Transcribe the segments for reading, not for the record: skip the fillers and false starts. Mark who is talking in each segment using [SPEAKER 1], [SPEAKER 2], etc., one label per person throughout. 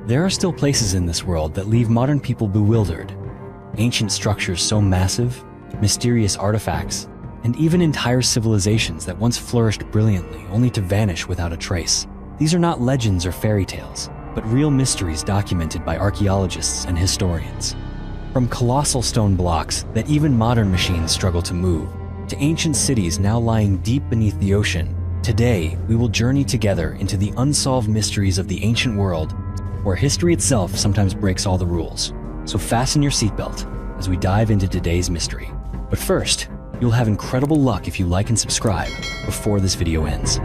[SPEAKER 1] There are still places in this world that leave modern people bewildered. Ancient structures so massive, mysterious artifacts, and even entire civilizations that once flourished brilliantly only to vanish without a trace. These are not legends or fairy tales, but real mysteries documented by archaeologists and historians. From colossal stone blocks that even modern machines struggle to move, to ancient cities now lying deep beneath the ocean, today we will journey together into the unsolved mysteries of the ancient world, where history itself sometimes breaks all the rules. So fasten your seatbelt as we dive into today's mystery. But first, you'll have incredible luck if you like and subscribe before this video ends.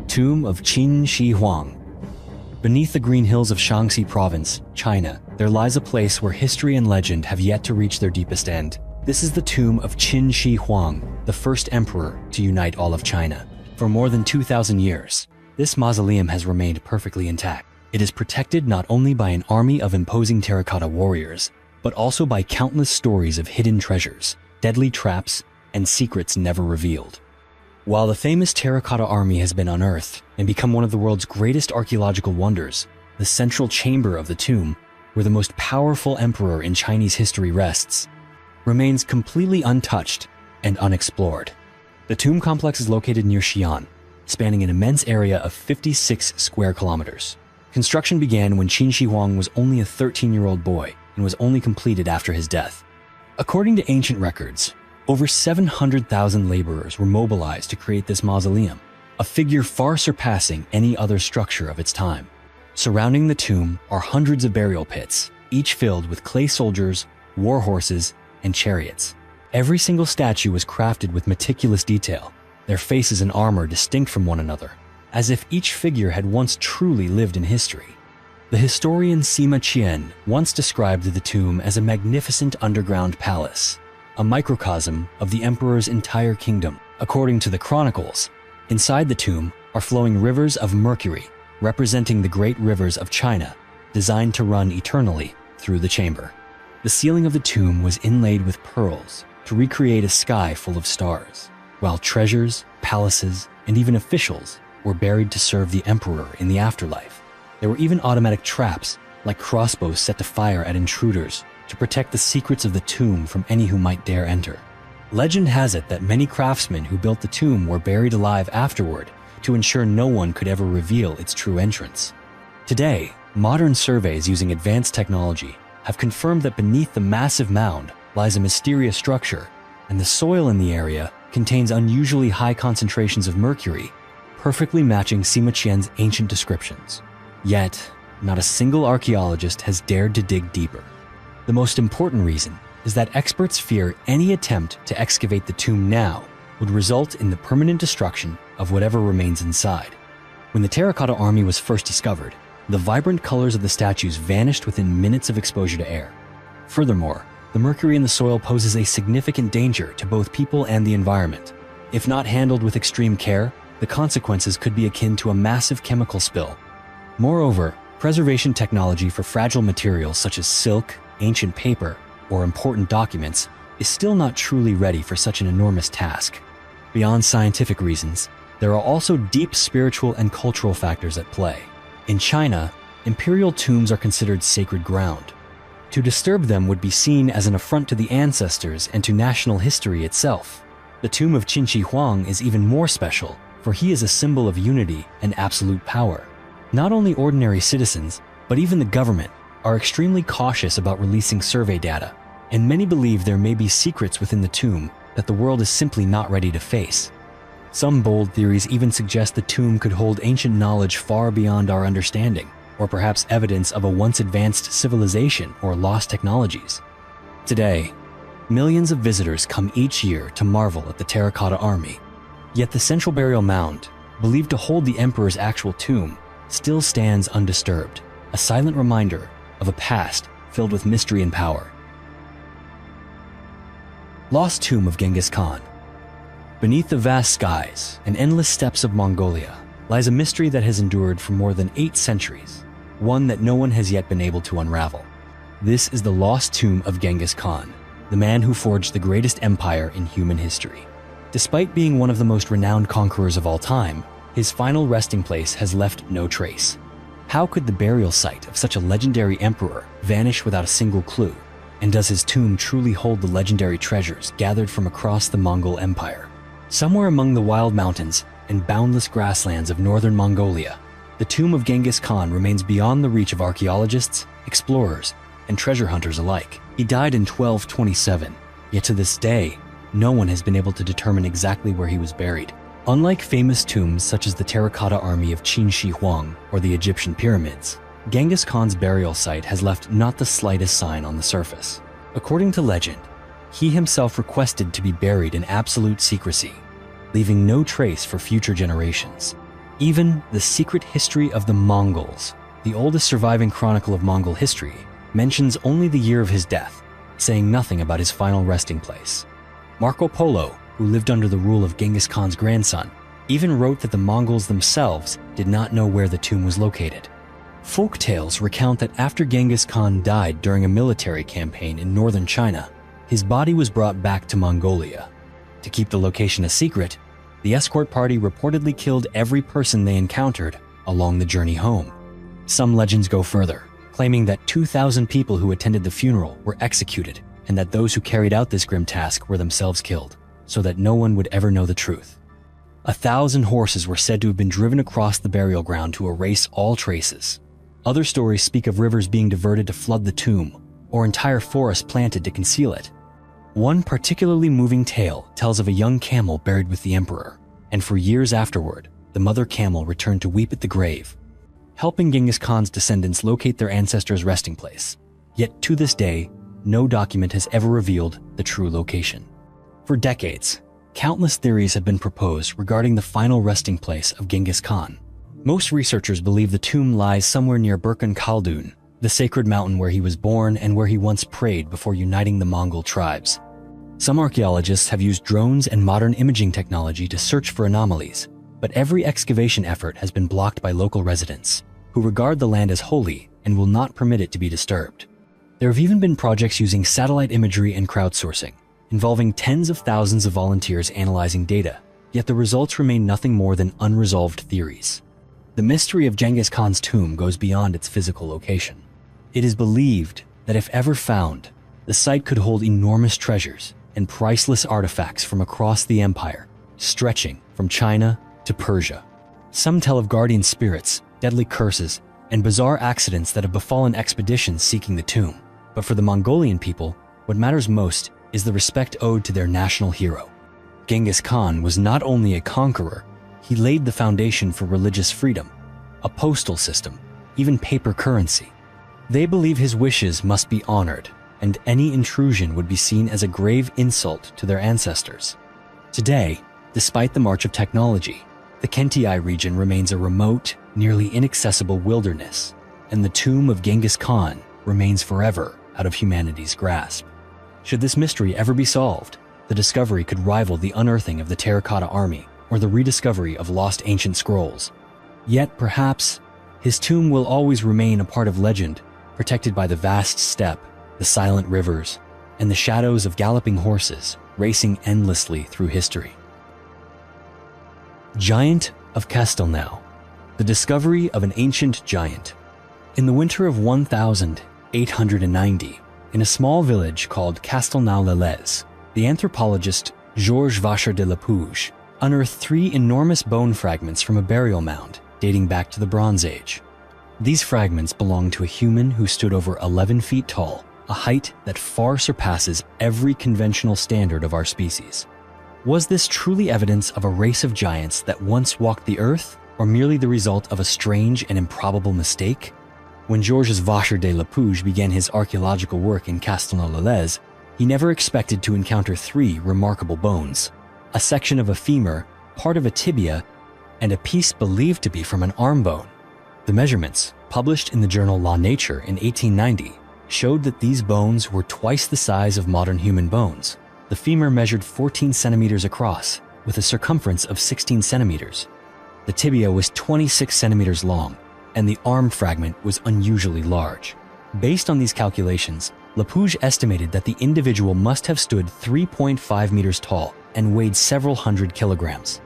[SPEAKER 1] Tomb of Qin Shi Huang. Beneath the green hills of Shaanxi Province, China, there lies a place where history and legend have yet to reach their deepest end. This is the tomb of Qin Shi Huang, the first emperor to unite all of China. For more than 2,000 years, this mausoleum has remained perfectly intact. It is protected not only by an army of imposing terracotta warriors, but also by countless stories of hidden treasures, deadly traps, and secrets never revealed. While the famous terracotta army has been unearthed and become one of the world's greatest archaeological wonders, the central chamber of the tomb, where the most powerful emperor in Chinese history rests, remains completely untouched and unexplored. The tomb complex is located near Xi'an, spanning an immense area of 56 square kilometers. Construction began when Qin Shi Huang was only a 13-year-old boy and was only completed after his death. According to ancient records, over 700,000 laborers were mobilized to create this mausoleum, a figure far surpassing any other structure of its time. Surrounding the tomb are hundreds of burial pits, each filled with clay soldiers, war horses, and chariots. Every single statue was crafted with meticulous detail, their faces and armor distinct from one another, as if each figure had once truly lived in history. The historian Sima Qian once described the tomb as a magnificent underground palace, a microcosm of the emperor's entire kingdom. According to the chronicles, inside the tomb are flowing rivers of mercury, representing the great rivers of China, designed to run eternally through the chamber. The ceiling of the tomb was inlaid with pearls to recreate a sky full of stars, while treasures, palaces, and even officials were buried to serve the emperor in the afterlife. There were even automatic traps, like crossbows set to fire at intruders, to protect the secrets of the tomb from any who might dare enter. Legend has it that many craftsmen who built the tomb were buried alive afterward to ensure no one could ever reveal its true entrance. Today, modern surveys using advanced technology have confirmed that beneath the massive mound lies a mysterious structure, and the soil in the area contains unusually high concentrations of mercury, perfectly matching Sima Qian's ancient descriptions. Yet, not a single archaeologist has dared to dig deeper. The most important reason is that experts fear any attempt to excavate the tomb now would result in the permanent destruction of whatever remains inside. When the terracotta army was first discovered, the vibrant colors of the statues vanished within minutes of exposure to air. Furthermore, the mercury in the soil poses a significant danger to both people and the environment. If not handled with extreme care, the consequences could be akin to a massive chemical spill. Moreover, preservation technology for fragile materials such as silk, ancient paper, or important documents is still not truly ready for such an enormous task. Beyond scientific reasons, there are also deep spiritual and cultural factors at play. In China, imperial tombs are considered sacred ground. To disturb them would be seen as an affront to the ancestors and to national history itself. The tomb of Qin Shi Huang is even more special, for he is a symbol of unity and absolute power. Not only ordinary citizens, but even the government are extremely cautious about releasing survey data, and many believe there may be secrets within the tomb that the world is simply not ready to face. Some bold theories even suggest the tomb could hold ancient knowledge far beyond our understanding, or perhaps evidence of a once advanced civilization or lost technologies. Today, millions of visitors come each year to marvel at the terracotta army. Yet the central burial mound, believed to hold the emperor's actual tomb, still stands undisturbed, a silent reminder of a past filled with mystery and power. Lost Tomb of Genghis Khan. Beneath the vast skies and endless steppes of Mongolia lies a mystery that has endured for more than 8 centuries, one that no one has yet been able to unravel. This is the lost tomb of Genghis Khan, the man who forged the greatest empire in human history. Despite being one of the most renowned conquerors of all time, his final resting place has left no trace. How could the burial site of such a legendary emperor vanish without a single clue? And does his tomb truly hold the legendary treasures gathered from across the Mongol Empire? Somewhere among the wild mountains and boundless grasslands of northern Mongolia, the tomb of Genghis Khan remains beyond the reach of archaeologists, explorers, and treasure hunters alike. He died in 1227, yet to this day, no one has been able to determine exactly where he was buried. Unlike famous tombs such as the terracotta army of Qin Shi Huang or the Egyptian pyramids, Genghis Khan's burial site has left not the slightest sign on the surface. According to legend, he himself requested to be buried in absolute secrecy, leaving no trace for future generations. Even the secret history of the Mongols, the oldest surviving chronicle of Mongol history, mentions only the year of his death, saying nothing about his final resting place. Marco Polo, who lived under the rule of Genghis Khan's grandson, even wrote that the Mongols themselves did not know where the tomb was located. Folk tales recount that after Genghis Khan died during a military campaign in northern China, his body was brought back to Mongolia. To keep the location a secret, the escort party reportedly killed every person they encountered along the journey home. Some legends go further, claiming that 2,000 people who attended the funeral were executed and that those who carried out this grim task were themselves killed, so that no one would ever know the truth. 1,000 horses were said to have been driven across the burial ground to erase all traces. Other stories speak of rivers being diverted to flood the tomb, or entire forests planted to conceal it. One particularly moving tale tells of a young camel buried with the emperor, and for years afterward, the mother camel returned to weep at the grave, helping Genghis Khan's descendants locate their ancestors' resting place. Yet to this day, no document has ever revealed the true location. For decades, countless theories have been proposed regarding the final resting place of Genghis Khan. Most researchers believe the tomb lies somewhere near Burkhan Khaldun, the sacred mountain where he was born and where he once prayed before uniting the Mongol tribes. Some archaeologists have used drones and modern imaging technology to search for anomalies, but every excavation effort has been blocked by local residents, who regard the land as holy and will not permit it to be disturbed. There have even been projects using satellite imagery and crowdsourcing, involving tens of thousands of volunteers analyzing data, yet the results remain nothing more than unresolved theories. The mystery of Genghis Khan's tomb goes beyond its physical location. It is believed that if ever found, the site could hold enormous treasures and priceless artifacts from across the empire, stretching from China to Persia. Some tell of guardian spirits, deadly curses, and bizarre accidents that have befallen expeditions seeking the tomb. But for the Mongolian people, what matters most is the respect owed to their national hero. Genghis Khan was not only a conqueror, he laid the foundation for religious freedom, a postal system, even paper currency. They believe his wishes must be honored, and any intrusion would be seen as a grave insult to their ancestors. Today, despite the march of technology, the Khentii region remains a remote, nearly inaccessible wilderness, and the tomb of Genghis Khan remains forever out of humanity's grasp. Should this mystery ever be solved, the discovery could rival the unearthing of the terracotta army or the rediscovery of lost ancient scrolls. Yet perhaps, his tomb will always remain a part of legend, protected by the vast steppe, the silent rivers, and the shadows of galloping horses racing endlessly through history. Giant of Castelnau, the discovery of an ancient giant. In the winter of 1890, in a small village called Castelnau-le-Lez, the anthropologist Georges Vacher de la Pouge unearthed 3 enormous bone fragments from a burial mound dating back to the Bronze Age. These fragments belong to a human who stood over 11 feet tall, a height that far surpasses every conventional standard of our species. Was this truly evidence of a race of giants that once walked the earth, or merely the result of a strange and improbable mistake? When Georges Vacher de la Pouge began his archaeological work in Castelnau-le-Lez, he never expected to encounter 3 remarkable bones: a section of a femur, part of a tibia, and a piece believed to be from an arm bone. The measurements, published in the journal La Nature in 1890, showed that these bones were twice the size of modern human bones. The femur measured 14 centimeters across, with a circumference of 16 centimeters. The tibia was 26 centimeters long, and the arm fragment was unusually large. Based on these calculations, Lapouge estimated that the individual must have stood 3.5 meters tall and weighed several hundred kilograms.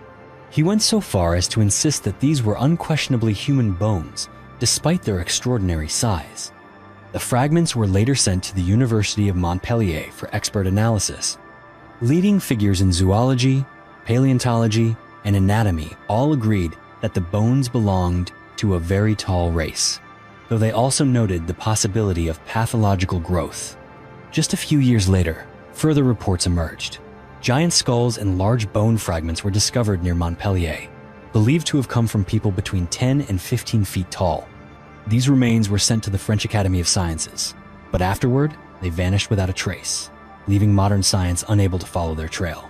[SPEAKER 1] He went so far as to insist that these were unquestionably human bones, despite their extraordinary size. The fragments were later sent to the University of Montpellier for expert analysis. Leading figures in zoology, paleontology, and anatomy all agreed that the bones belonged to a very tall race, though they also noted the possibility of pathological growth. Just a few years later, further reports emerged. Giant skulls and large bone fragments were discovered near Montpellier, believed to have come from people between 10 and 15 feet tall. These remains were sent to the French Academy of Sciences, but afterward, they vanished without a trace, leaving modern science unable to follow their trail.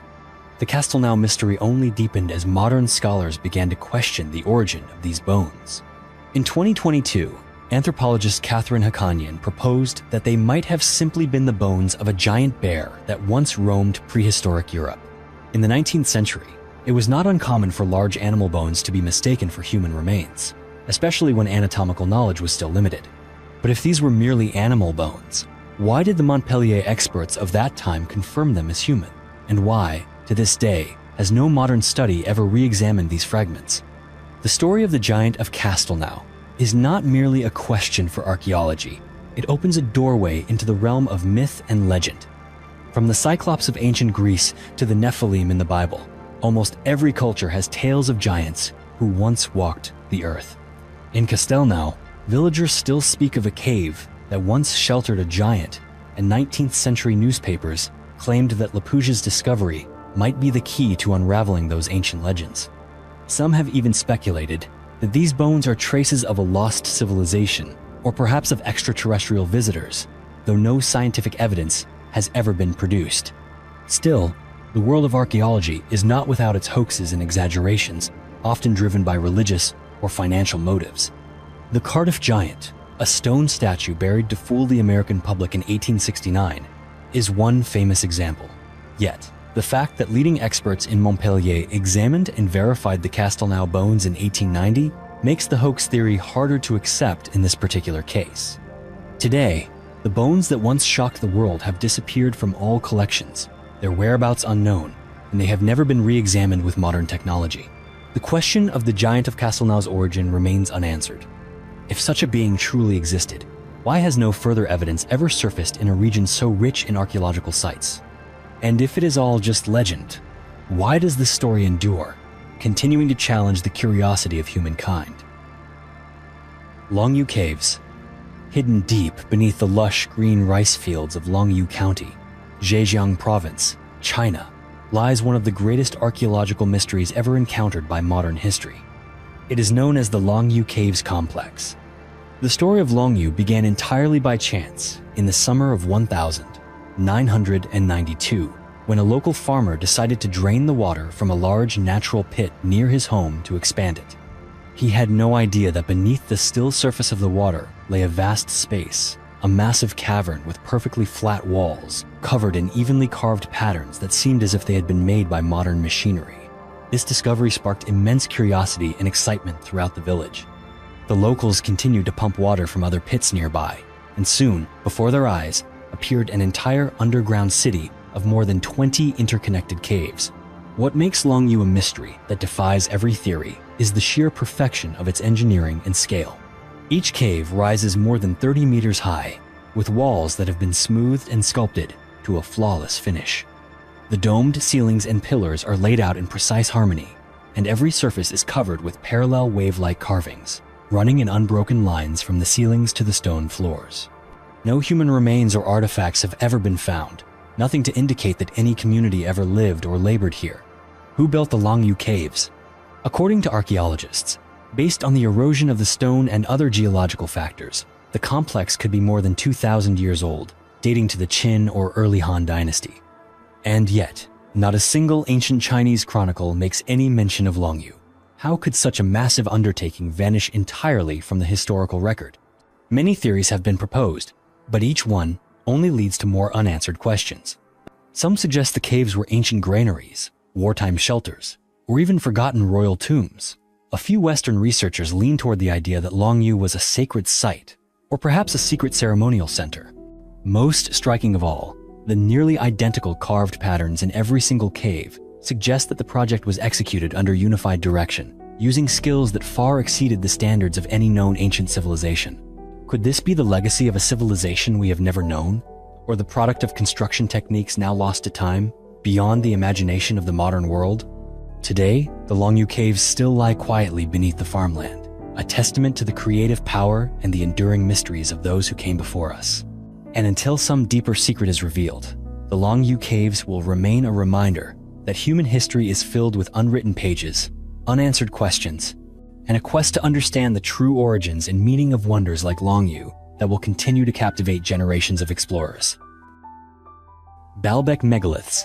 [SPEAKER 1] The Castelnau mystery only deepened as modern scholars began to question the origin of these bones. In 2022, anthropologist Catherine Hakanian proposed that they might have simply been the bones of a giant bear that once roamed prehistoric Europe. In the 19th century, it was not uncommon for large animal bones to be mistaken for human remains, especially when anatomical knowledge was still limited. But if these were merely animal bones, why did the Montpellier experts of that time confirm them as human? And why, to this day, has no modern study ever re-examined these fragments? The story of the giant of Castelnau is not merely a question for archaeology. It opens a doorway into the realm of myth and legend. From the Cyclops of ancient Greece to the Nephilim in the Bible, almost every culture has tales of giants who once walked the earth. In Castelnau, villagers still speak of a cave that once sheltered a giant, and 19th century newspapers claimed that Lapouge's discovery might be the key to unraveling those ancient legends. Some have even speculated that these bones are traces of a lost civilization, or perhaps of extraterrestrial visitors, though no scientific evidence has ever been produced. Still, the world of archaeology is not without its hoaxes and exaggerations, often driven by religious or financial motives. The Cardiff Giant, a stone statue buried to fool the American public in 1869, is one famous example. Yet, the fact that leading experts in Montpellier examined and verified the Castelnau bones in 1890 makes the hoax theory harder to accept in this particular case. Today, the bones that once shocked the world have disappeared from all collections, their whereabouts unknown, and they have never been re-examined with modern technology. The question of the giant of Castelnau's origin remains unanswered. If such a being truly existed, why has no further evidence ever surfaced in a region so rich in archaeological sites? And if it is all just legend, why does this story endure, continuing to challenge the curiosity of humankind? Longyu Caves. Hidden deep beneath the lush green rice fields of Longyu County, Zhejiang Province, China, lies one of the greatest archaeological mysteries ever encountered by modern history. It is known as the Longyu Caves Complex. The story of Longyu began entirely by chance in the summer of 1992, when a local farmer decided to drain the water from a large natural pit near his home to expand it. He had no idea that beneath the still surface of the water lay a vast space, a massive cavern with perfectly flat walls, covered in evenly carved patterns that seemed as if they had been made by modern machinery. This discovery sparked immense curiosity and excitement throughout the village. The locals continued to pump water from other pits nearby, and soon, before their eyes, appeared an entire underground city of more than 20 interconnected caves. What makes Longyu a mystery that defies every theory is the sheer perfection of its engineering and scale. Each cave rises more than 30 meters high, with walls that have been smoothed and sculpted to a flawless finish. The domed ceilings and pillars are laid out in precise harmony, and every surface is covered with parallel wave-like carvings, running in unbroken lines from the ceilings to the stone floors. No human remains or artifacts have ever been found, nothing to indicate that any community ever lived or labored here. Who built the Longyu Caves? According to archaeologists, based on the erosion of the stone and other geological factors, the complex could be more than 2,000 years old, dating to the Qin or early Han dynasty. And yet, not a single ancient Chinese chronicle makes any mention of Longyu. How could such a massive undertaking vanish entirely from the historical record? Many theories have been proposed, but each one only leads to more unanswered questions. Some suggest the caves were ancient granaries, wartime shelters, or even forgotten royal tombs. A few Western researchers lean toward the idea that Longyu was a sacred site, or perhaps a secret ceremonial center. Most striking of all, the nearly identical carved patterns in every single cave suggest that the project was executed under unified direction, using skills that far exceeded the standards of any known ancient civilization. Could this be the legacy of a civilization we have never known, or the product of construction techniques now lost to time, beyond the imagination of the modern world? Today, the Longyu Caves still lie quietly beneath the farmland, a testament to the creative power and the enduring mysteries of those who came before us. And until some deeper secret is revealed, the Longyu Caves will remain a reminder that human history is filled with unwritten pages, unanswered questions, and a quest to understand the true origins and meaning of wonders like Longyu that will continue to captivate generations of explorers. Baalbek megaliths.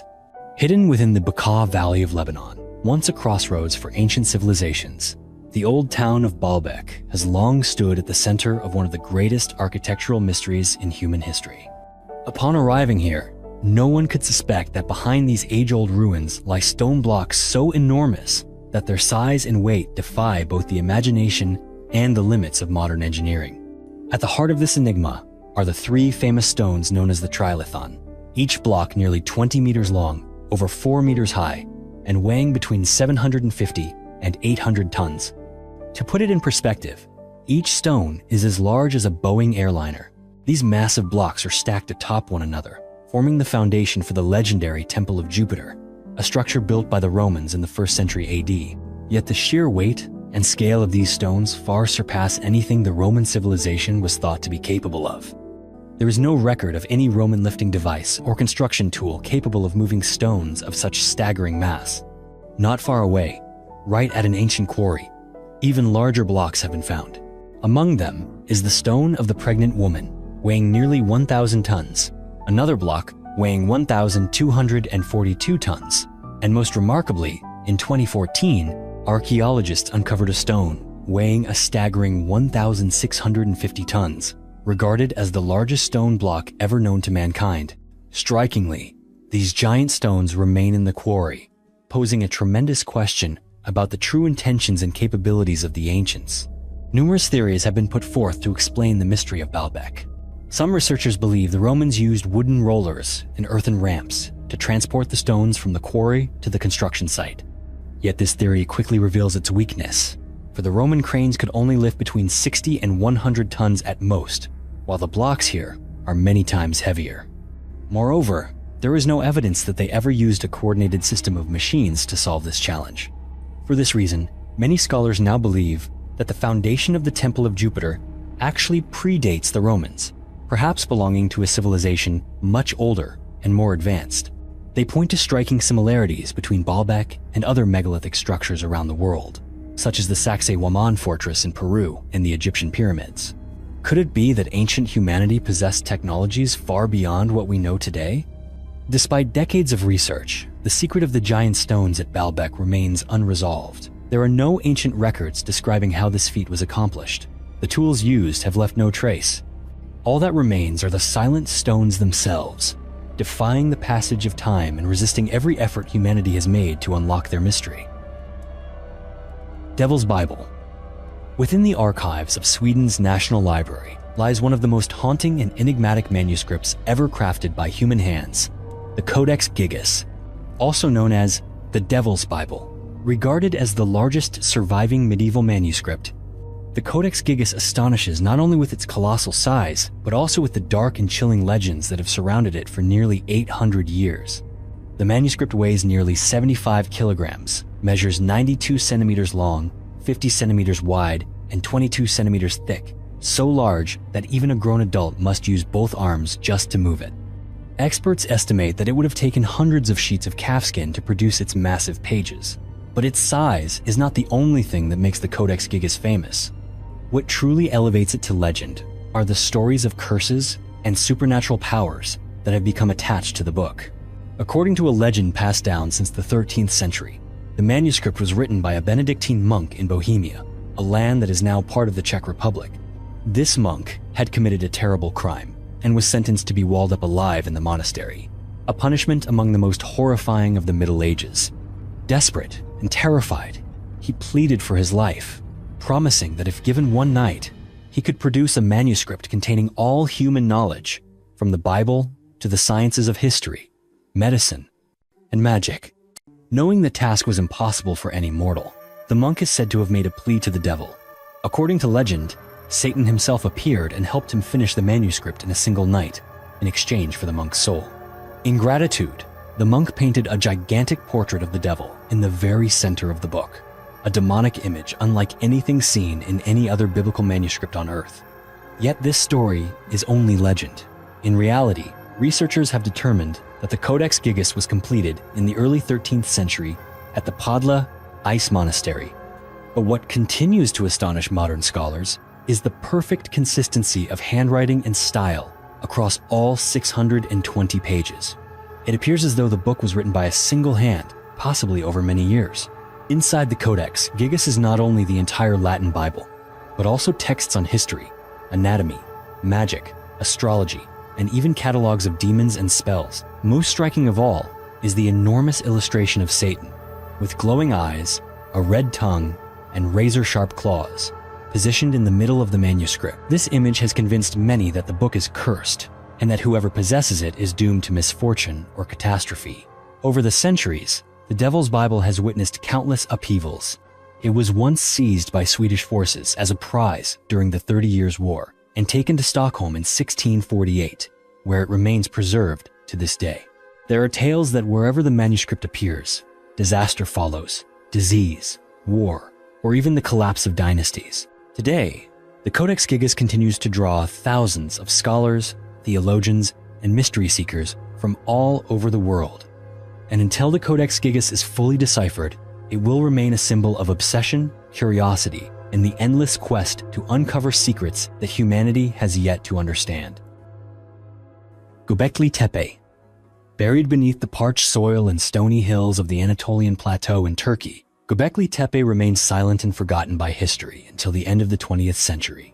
[SPEAKER 1] Hidden within the Bekaa Valley of Lebanon, once a crossroads for ancient civilizations, the old town of Baalbek has long stood at the center of one of the greatest architectural mysteries in human history. Upon arriving here, no one could suspect that behind these age-old ruins lie stone blocks so enormous that their size and weight defy both the imagination and the limits of modern engineering. At the heart of this enigma are the three famous stones known as the Trilithon, each block nearly 20 meters long, over 4 meters high, and weighing between 750 and 800 tons. To put it in perspective, each stone is as large as a Boeing airliner. These massive blocks are stacked atop one another, forming the foundation for the legendary Temple of Jupiter, a structure built by the Romans in the 1st century AD. Yet the sheer weight and scale of these stones far surpass anything the Roman civilization was thought to be capable of. There is no record of any Roman lifting device or construction tool capable of moving stones of such staggering mass. Not far away, right at an ancient quarry, even larger blocks have been found. Among them is the stone of the pregnant woman, weighing nearly 1,000 tons, another block weighing 1,242 tons, and most remarkably, in 2014, archaeologists uncovered a stone weighing a staggering 1,650 tons, regarded as the largest stone block ever known to mankind. Strikingly, these giant stones remain in the quarry, posing a tremendous question about the true intentions and capabilities of the ancients. Numerous theories have been put forth to explain the mystery of Baalbek. Some researchers believe the Romans used wooden rollers and earthen ramps to transport the stones from the quarry to the construction site. Yet this theory quickly reveals its weakness, for the Roman cranes could only lift between 60 and 100 tons at most, while the blocks here are many times heavier. Moreover, there is no evidence that they ever used a coordinated system of machines to solve this challenge. For this reason, many scholars now believe that the foundation of the Temple of Jupiter actually predates the Romans, perhaps belonging to a civilization much older and more advanced. They point to striking similarities between Baalbek and other megalithic structures around the world, such as the Sacsayhuaman fortress in Peru and the Egyptian pyramids. Could it be that ancient humanity possessed technologies far beyond what we know today? Despite decades of research, the secret of the giant stones at Baalbek remains unresolved. There are no ancient records describing how this feat was accomplished. The tools used have left no trace. All that remains are the silent stones themselves, defying the passage of time and resisting every effort humanity has made to unlock their mystery. Devil's Bible. Within the archives of Sweden's National Library lies one of the most haunting and enigmatic manuscripts ever crafted by human hands, the Codex Gigas, also known as the Devil's Bible. Regarded as the largest surviving medieval manuscript, the Codex Gigas astonishes not only with its colossal size, but also with the dark and chilling legends that have surrounded it for nearly 800 years. The manuscript weighs nearly 75 kilograms, measures 92 centimeters long, 50 centimeters wide, and 22 centimeters thick, so large that even a grown adult must use both arms just to move it. Experts estimate that it would have taken hundreds of sheets of calfskin to produce its massive pages. But its size is not the only thing that makes the Codex Gigas famous. What truly elevates it to legend are the stories of curses and supernatural powers that have become attached to the book. According to a legend passed down since the 13th century, the manuscript was written by a Benedictine monk in Bohemia, a land that is now part of the Czech Republic. This monk had committed a terrible crime and was sentenced to be walled up alive in the monastery, a punishment among the most horrifying of the Middle Ages. Desperate and terrified, he pleaded for his life, promising that if given one night, he could produce a manuscript containing all human knowledge, from the Bible to the sciences of history, medicine, and magic. Knowing the task was impossible for any mortal, the monk is said to have made a plea to the devil. According to legend, Satan himself appeared and helped him finish the manuscript in a single night, in exchange for the monk's soul. In gratitude, the monk painted a gigantic portrait of the devil in the very center of the book, a demonic image unlike anything seen in any other biblical manuscript on earth. Yet this story is only legend. In reality, researchers have determined that the Codex Gigas was completed in the early 13th century at the Padla Ice Monastery. But what continues to astonish modern scholars is the perfect consistency of handwriting and style across all 620 pages. It appears as though the book was written by a single hand, possibly over many years. Inside the Codex Gigas is not only the entire Latin Bible, but also texts on history, anatomy, magic, astrology, and even catalogs of demons and spells. Most striking of all is the enormous illustration of Satan, with glowing eyes, a red tongue, and razor-sharp claws, positioned in the middle of the manuscript. This image has convinced many that the book is cursed, and that whoever possesses it is doomed to misfortune or catastrophe. Over the centuries, the Devil's Bible has witnessed countless upheavals. It was once seized by Swedish forces as a prize during the 30 Years' War and taken to Stockholm in 1648, where it remains preserved to this day. There are tales that wherever the manuscript appears, disaster follows, disease, war, or even the collapse of dynasties. Today, the Codex Gigas continues to draw thousands of scholars, theologians, and mystery seekers from all over the world. And until the Codex Gigas is fully deciphered, it will remain a symbol of obsession, curiosity, and the endless quest to uncover secrets that humanity has yet to understand. Göbekli Tepe. Buried beneath the parched soil and stony hills of the Anatolian Plateau in Turkey, Göbekli Tepe remained silent and forgotten by history until the end of the 20th century.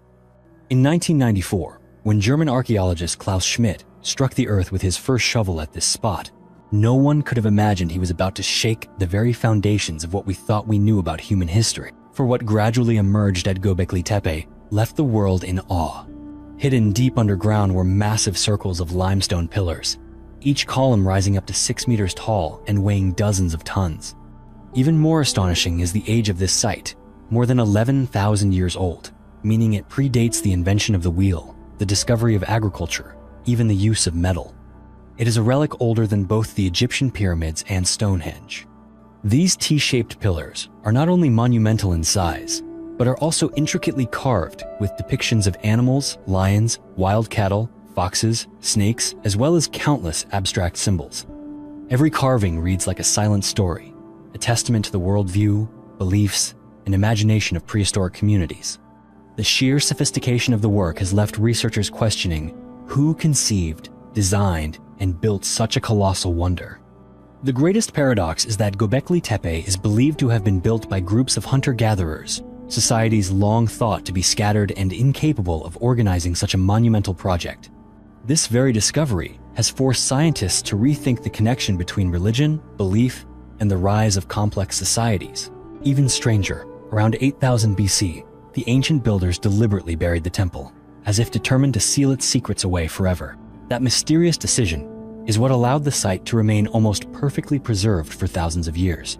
[SPEAKER 1] In 1994, when German archaeologist Klaus Schmidt struck the earth with his first shovel at this spot, no one could have imagined he was about to shake the very foundations of what we thought we knew about human history. For what gradually emerged at Göbekli Tepe left the world in awe. Hidden deep underground were massive circles of limestone pillars, each column rising up to 6 meters tall and weighing dozens of tons. Even more astonishing is the age of this site, more than 11,000 years old, meaning it predates the invention of the wheel, the discovery of agriculture, even the use of metal. It is a relic older than both the Egyptian pyramids and Stonehenge. These T-shaped pillars are not only monumental in size, but are also intricately carved with depictions of animals, lions, wild cattle, foxes, snakes, as well as countless abstract symbols. Every carving reads like a silent story, a testament to the worldview, beliefs, and imagination of prehistoric communities. The sheer sophistication of the work has left researchers questioning who conceived, designed, and built such a colossal wonder. The greatest paradox is that Göbekli Tepe is believed to have been built by groups of hunter-gatherers, societies long thought to be scattered and incapable of organizing such a monumental project. This very discovery has forced scientists to rethink the connection between religion, belief, and the rise of complex societies. Even stranger, around 8000 BC, the ancient builders deliberately buried the temple, as if determined to seal its secrets away forever. That mysterious decision is what allowed the site to remain almost perfectly preserved for thousands of years.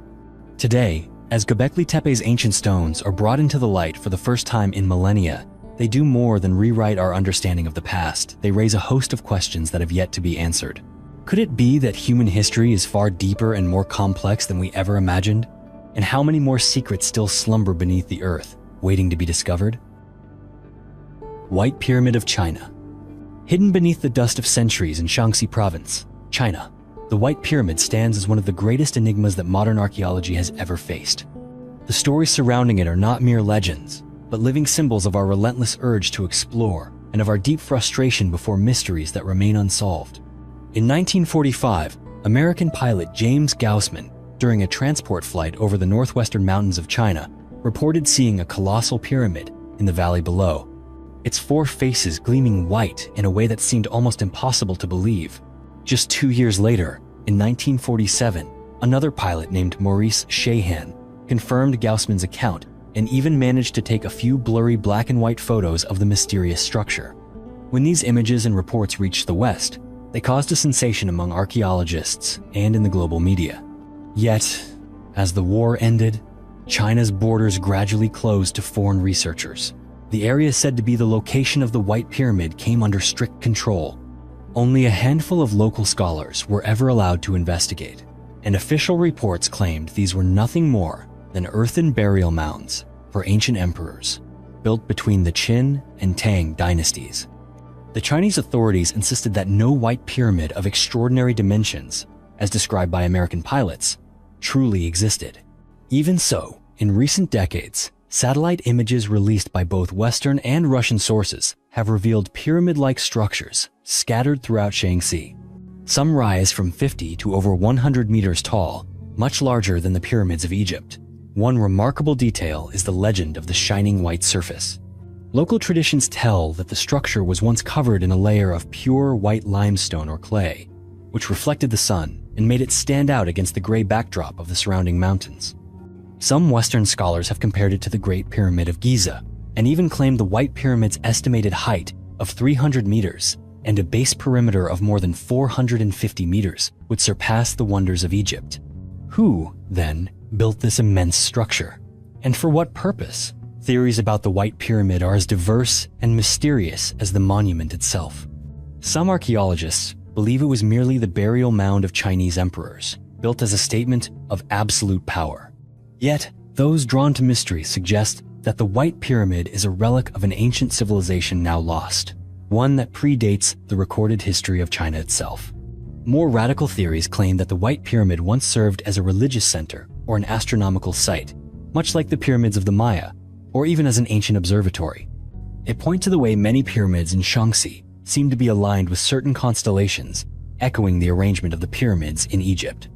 [SPEAKER 1] Today, as Göbekli Tepe's ancient stones are brought into the light for the first time in millennia, they do more than rewrite our understanding of the past. They raise a host of questions that have yet to be answered. Could it be that human history is far deeper and more complex than we ever imagined? And how many more secrets still slumber beneath the earth, waiting to be discovered? White Pyramid of China. Hidden beneath the dust of centuries in Shaanxi Province, China, the White Pyramid stands as one of the greatest enigmas that modern archaeology has ever faced. The stories surrounding it are not mere legends, but living symbols of our relentless urge to explore and of our deep frustration before mysteries that remain unsolved. In 1945, American pilot James Gaussman, during a transport flight over the northwestern mountains of China, reported seeing a colossal pyramid in the valley below, its 4 faces gleaming white in a way that seemed almost impossible to believe. Just 2 years later, in 1947, another pilot named Maurice Shahan confirmed Gaussman's account and even managed to take a few blurry black and white photos of the mysterious structure. When these images and reports reached the West, they caused a sensation among archaeologists and in the global media. Yet, as the war ended, China's borders gradually closed to foreign researchers. The area said to be the location of the White Pyramid came under strict control. Only a handful of local scholars were ever allowed to investigate, and official reports claimed these were nothing more than earthen burial mounds for ancient emperors, built between the Qin and Tang dynasties. The Chinese authorities insisted that no White Pyramid of extraordinary dimensions, as described by American pilots, truly existed. Even so, in recent decades, satellite images released by both Western and Russian sources have revealed pyramid-like structures scattered throughout Shaanxi. Some rise from 50 to over 100 meters tall, much larger than the pyramids of Egypt. One remarkable detail is the legend of the shining white surface. Local traditions tell that the structure was once covered in a layer of pure white limestone or clay, which reflected the sun and made it stand out against the gray backdrop of the surrounding mountains. Some Western scholars have compared it to the Great Pyramid of Giza, and even claimed the White Pyramid's estimated height of 300 meters and a base perimeter of more than 450 meters would surpass the wonders of Egypt. Who, then, built this immense structure? And for what purpose? Theories about the White Pyramid are as diverse and mysterious as the monument itself. Some archaeologists believe it was merely the burial mound of Chinese emperors, built as a statement of absolute power. Yet, those drawn to mystery suggest that the White Pyramid is a relic of an ancient civilization now lost, one that predates the recorded history of China itself. More radical theories claim that the White Pyramid once served as a religious center or an astronomical site, much like the pyramids of the Maya, or even as an ancient observatory. It points to the way many pyramids in Shaanxi seem to be aligned with certain constellations, echoing the arrangement of the pyramids in Egypt.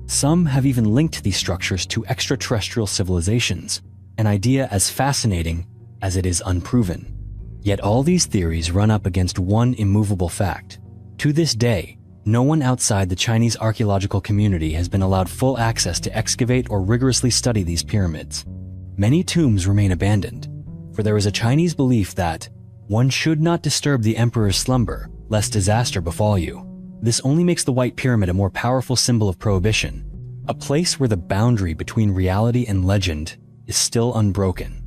[SPEAKER 1] Some have even linked these structures to extraterrestrial civilizations, an idea as fascinating as it is unproven. Yet all these theories run up against one immovable fact. To this day, no one outside the Chinese archaeological community has been allowed full access to excavate or rigorously study these pyramids. Many tombs remain abandoned, for there is a Chinese belief that one should not disturb the emperor's slumber, lest disaster befall you. This only makes the White Pyramid a more powerful symbol of prohibition, a place where the boundary between reality and legend is still unbroken.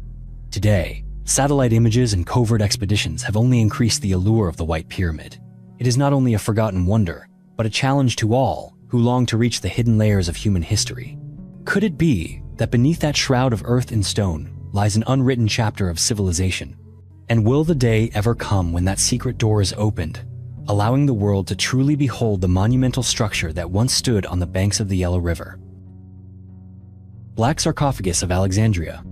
[SPEAKER 1] Today, satellite images and covert expeditions have only increased the allure of the White Pyramid. It is not only a forgotten wonder, but a challenge to all who long to reach the hidden layers of human history. Could it be that beneath that shroud of earth and stone lies an unwritten chapter of civilization? And will the day ever come when that secret door is opened, allowing the world to truly behold the monumental structure that once stood on the banks of the Yellow River? Black Sarcophagus of Alexandria.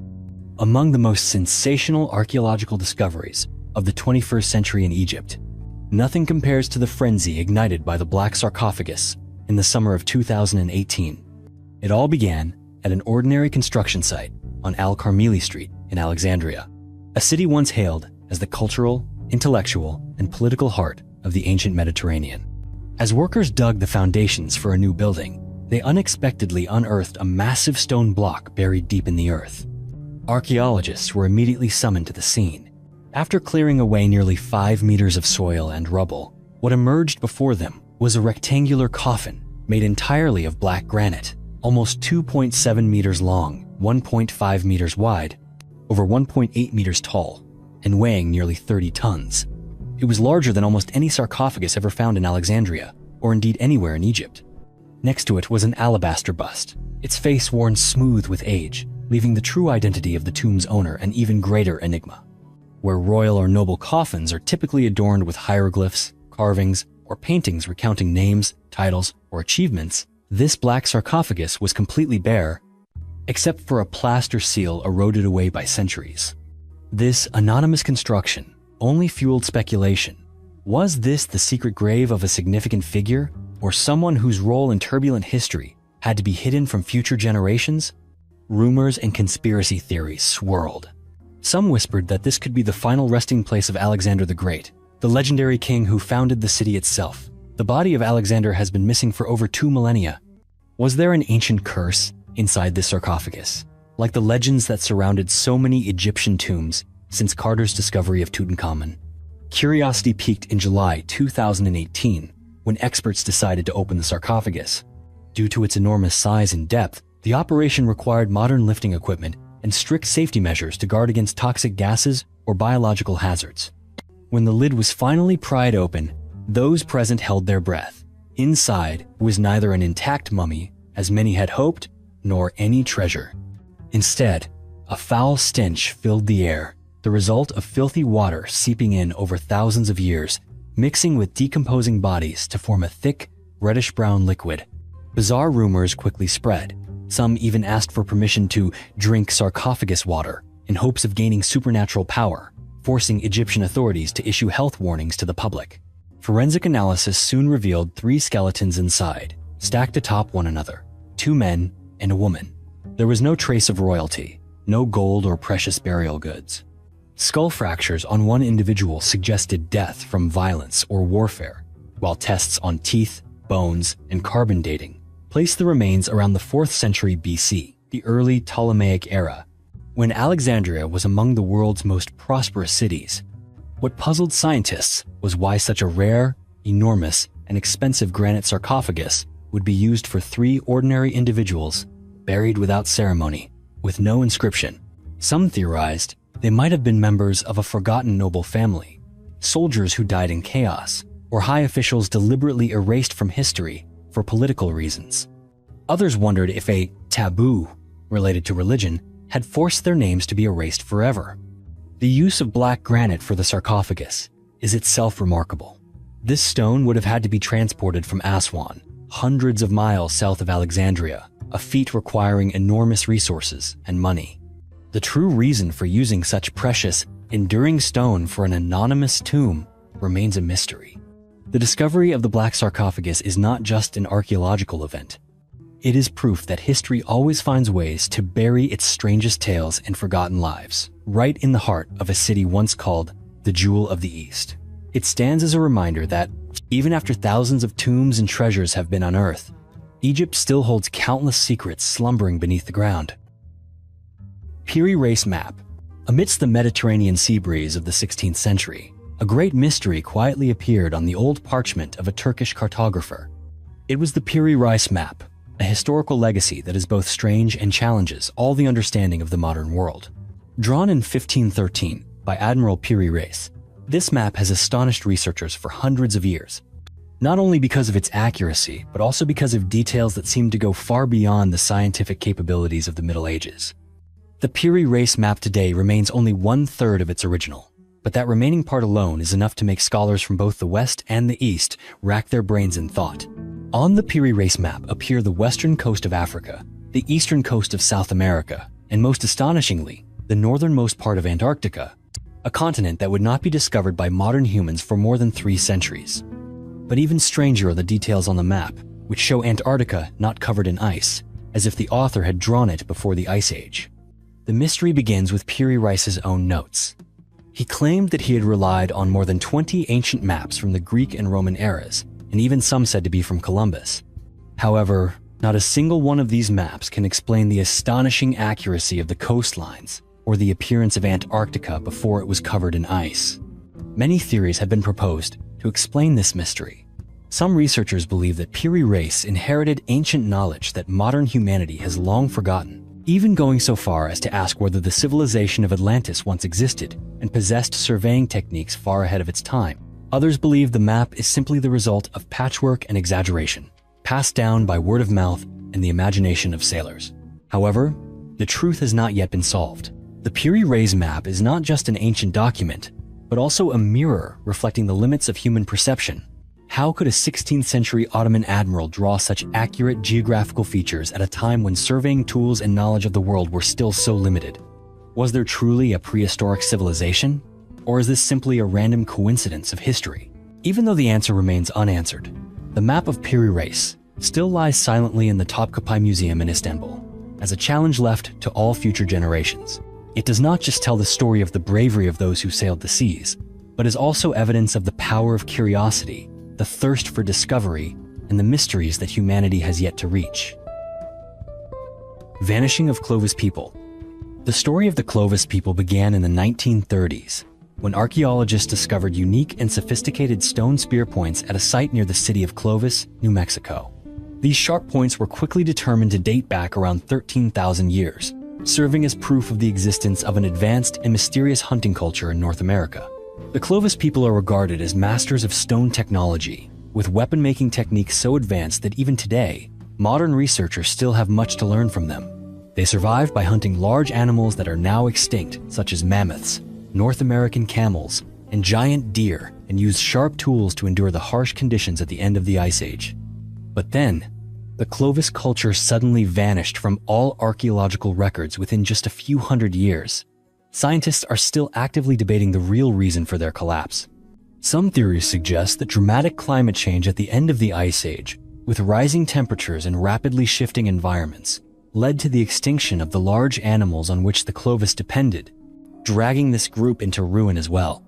[SPEAKER 1] Among the most sensational archaeological discoveries of the 21st century in Egypt, nothing compares to the frenzy ignited by the Black Sarcophagus in the summer of 2018. It all began at an ordinary construction site on Al-Karmili Street in Alexandria, a city once hailed as the cultural, intellectual, and political heart of the ancient Mediterranean. As workers dug the foundations for a new building, they unexpectedly unearthed a massive stone block buried deep in the earth. Archaeologists were immediately summoned to the scene. After clearing away nearly 5 meters of soil and rubble, what emerged before them was a rectangular coffin made entirely of black granite, almost 2.7 meters long, 1.5 meters wide, over 1.8 meters tall, and weighing nearly 30 tons. It was larger than almost any sarcophagus ever found in Alexandria, or indeed anywhere in Egypt. Next to it was an alabaster bust, its face worn smooth with age, leaving the true identity of the tomb's owner an even greater enigma. Where royal or noble coffins are typically adorned with hieroglyphs, carvings, or paintings recounting names, titles, or achievements, this black sarcophagus was completely bare, except for a plaster seal eroded away by centuries. This anonymous construction only fueled speculation. Was this the secret grave of a significant figure, or someone whose role in turbulent history had to be hidden from future generations? Rumors and conspiracy theories swirled. Some whispered that this could be the final resting place of Alexander the Great, the legendary king who founded the city itself. The body of Alexander has been missing for over 2 millennia. Was there an ancient curse inside this sarcophagus? like the legends that surrounded so many Egyptian tombs since Carter's discovery of Tutankhamun. Curiosity peaked in July 2018 when experts decided to open the sarcophagus. Due to its enormous size and depth, the operation required modern lifting equipment and strict safety measures to guard against toxic gases or biological hazards. When the lid was finally pried open, those present held their breath. Inside was neither an intact mummy, as many had hoped, nor any treasure. Instead, a foul stench filled the air, the result of filthy water seeping in over thousands of years, mixing with decomposing bodies to form a thick, reddish-brown liquid. Bizarre rumors quickly spread. Some even asked for permission to drink sarcophagus water in hopes of gaining supernatural power, forcing Egyptian authorities to issue health warnings to the public. Forensic analysis soon revealed 3 skeletons inside, stacked atop one another, 2 men and a woman. There was no trace of royalty, no gold or precious burial goods. Skull fractures on one individual suggested death from violence or warfare, while tests on teeth, bones, and carbon dating placed the remains around the 4th century BC, the early Ptolemaic era, when Alexandria was among the world's most prosperous cities. What puzzled scientists was why such a rare, enormous, and expensive granite sarcophagus would be used for 3 ordinary individuals buried without ceremony, with no inscription. Some theorized they might have been members of a forgotten noble family, soldiers who died in chaos, or high officials deliberately erased from history for political reasons. Others wondered if a taboo related to religion had forced their names to be erased forever. The use of black granite for the sarcophagus is itself remarkable. This stone would have had to be transported from Aswan, hundreds of miles south of Alexandria, a feat requiring enormous resources and money. The true reason for using such precious, enduring stone for an anonymous tomb remains a mystery. The discovery of the black sarcophagus is not just an archaeological event. It is proof that history always finds ways to bury its strangest tales and forgotten lives, right in the heart of a city once called the Jewel of the East. It stands as a reminder that, even after thousands of tombs and treasures have been unearthed, Egypt still holds countless secrets slumbering beneath the ground. Piri Reis Map. Amidst the Mediterranean sea breeze of the 16th century, a great mystery quietly appeared on the old parchment of a Turkish cartographer. It was the Piri Reis Map, a historical legacy that is both strange and challenges all the understanding of the modern world. Drawn in 1513 by Admiral Piri Reis, this map has astonished researchers for hundreds of years, not only because of its accuracy, but also because of details that seem to go far beyond the scientific capabilities of the Middle Ages. The Piri Reis Map today remains only 1/3 of its original, but that remaining part alone is enough to make scholars from both the West and the East rack their brains in thought. On the Piri Reis Map appear the western coast of Africa, the eastern coast of South America, and most astonishingly, the northernmost part of Antarctica, a continent that would not be discovered by modern humans for more than 3 centuries. But even stranger are the details on the map, which show Antarctica not covered in ice, as if the author had drawn it before the Ice Age. The mystery begins with Piri Reis's own notes. He claimed that he had relied on more than 20 ancient maps from the Greek and Roman eras, and even some said to be from Columbus. However, not a single one of these maps can explain the astonishing accuracy of the coastlines or the appearance of Antarctica before it was covered in ice. Many theories have been proposed to explain this mystery. Some researchers believe that Piri Reis inherited ancient knowledge that modern humanity has long forgotten, even going so far as to ask whether the civilization of Atlantis once existed and possessed surveying techniques far ahead of its time. Others believe the map is simply the result of patchwork and exaggeration, passed down by word of mouth and the imagination of sailors. However, the truth has not yet been solved. The Piri Reis Map is not just an ancient document, but also a mirror reflecting the limits of human perception. How could a 16th century Ottoman admiral draw such accurate geographical features at a time when surveying tools and knowledge of the world were still so limited? Was there truly a prehistoric civilization? Or is this simply a random coincidence of history? Even though the answer remains unanswered, the map of Piri Reis still lies silently in the Topkapi Museum in Istanbul, as a challenge left to all future generations. It does not just tell the story of the bravery of those who sailed the seas, but is also evidence of the power of curiosity, the thirst for discovery, and the mysteries that humanity has yet to reach. Vanishing of Clovis people. The story of the Clovis people began in the 1930s, when archaeologists discovered unique and sophisticated stone spear points at a site near the city of Clovis, New Mexico. These sharp points were quickly determined to date back around 13,000 years, serving as proof of the existence of an advanced and mysterious hunting culture in North America. The Clovis people are regarded as masters of stone technology, with weapon-making techniques so advanced that even today, modern researchers still have much to learn from them. They survived by hunting large animals that are now extinct, such as mammoths, North American camels, and giant deer, and used sharp tools to endure the harsh conditions at the end of the Ice Age. But then, the Clovis culture suddenly vanished from all archaeological records within just a few hundred years. Scientists are still actively debating the real reason for their collapse. Some theories suggest that dramatic climate change at the end of the Ice Age, with rising temperatures and rapidly shifting environments, led to the extinction of the large animals on which the Clovis depended, dragging this group into ruin as well.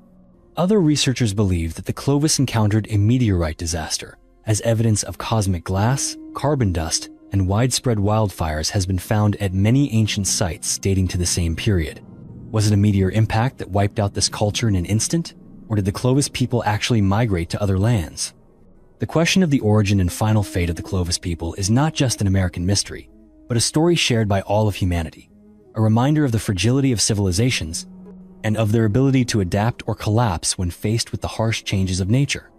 [SPEAKER 1] Other researchers believe that the Clovis encountered a meteorite disaster, as evidence of cosmic glass, carbon dust, and widespread wildfires has been found at many ancient sites dating to the same period. Was it a meteor impact that wiped out this culture in an instant? Or did the Clovis people actually migrate to other lands? The question of the origin and final fate of the Clovis people is not just an American mystery, but a story shared by all of humanity, a reminder of the fragility of civilizations and of their ability to adapt or collapse when faced with the harsh changes of nature.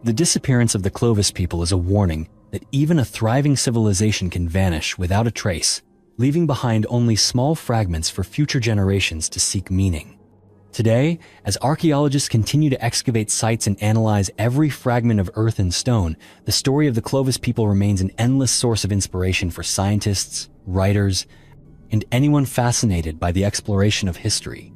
[SPEAKER 1] The disappearance of the Clovis people is a warning that even a thriving civilization can vanish without a trace, leaving behind only small fragments for future generations to seek meaning. Today, as archaeologists continue to excavate sites and analyze every fragment of earth and stone, the story of the Clovis people remains an endless source of inspiration for scientists, writers, and anyone fascinated by the exploration of history.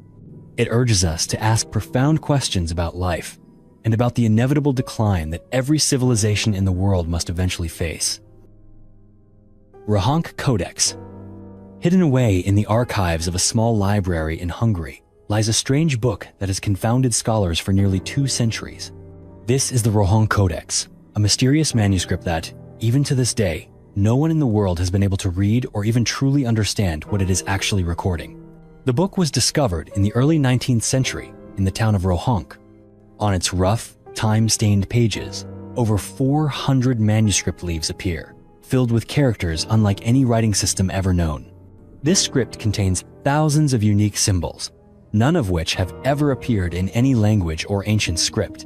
[SPEAKER 1] It urges us to ask profound questions about life and about the inevitable decline that every civilization in the world must eventually face. Rohank Codex. Hidden away in the archives of a small library in Hungary lies a strange book that has confounded scholars for nearly 2 centuries. This is the Rohank Codex, a mysterious manuscript that, even to this day, no one in the world has been able to read or even truly understand what it is actually recording. The book was discovered in the early 19th century in the town of Rohank. On its rough, time-stained pages, over 400 manuscript leaves appear, filled with characters unlike any writing system ever known. This script contains thousands of unique symbols, none of which have ever appeared in any language or ancient script.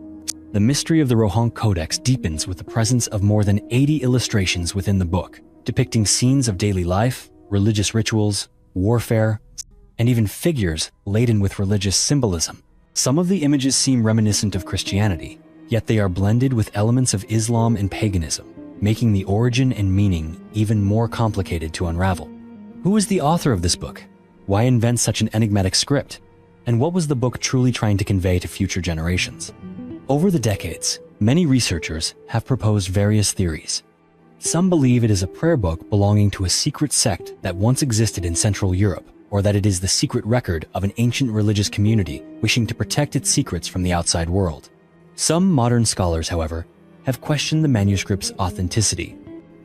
[SPEAKER 1] The mystery of the Rohank Codex deepens with the presence of more than 80 illustrations within the book, depicting scenes of daily life, religious rituals, warfare, and even figures laden with religious symbolism. Some of the images seem reminiscent of Christianity, yet they are blended with elements of Islam and paganism, making the origin and meaning even more complicated to unravel. Who is the author of this book? Why invent such an enigmatic script? And what was the book truly trying to convey to future generations? Over the decades, many researchers have proposed various theories. Some believe it is a prayer book belonging to a secret sect that once existed in Central Europe, or that it is the secret record of an ancient religious community wishing to protect its secrets from the outside world. Some modern scholars, however, have questioned the manuscript's authenticity.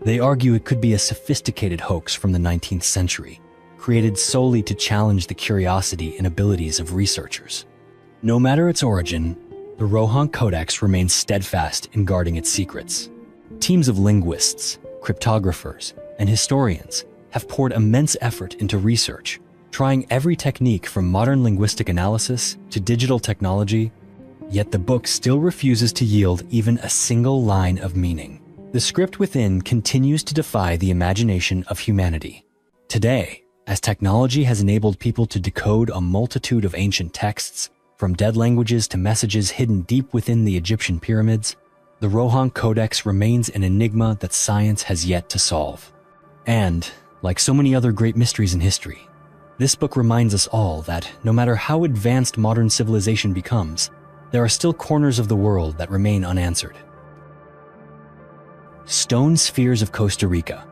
[SPEAKER 1] They argue it could be a sophisticated hoax from the 19th century, created solely to challenge the curiosity and abilities of researchers. No matter its origin, the Rohank Codex remains steadfast in guarding its secrets. Teams of linguists, cryptographers, and historians have poured immense effort into research, trying every technique from modern linguistic analysis to digital technology, yet the book still refuses to yield even a single line of meaning. The script within continues to defy the imagination of humanity. Today, as technology has enabled people to decode a multitude of ancient texts, from dead languages to messages hidden deep within the Egyptian pyramids, the Rohank Codex remains an enigma that science has yet to solve. And, like so many other great mysteries in history, this book reminds us all that no matter how advanced modern civilization becomes, there are still corners of the world that remain unanswered. Stone spheres of Costa Rica.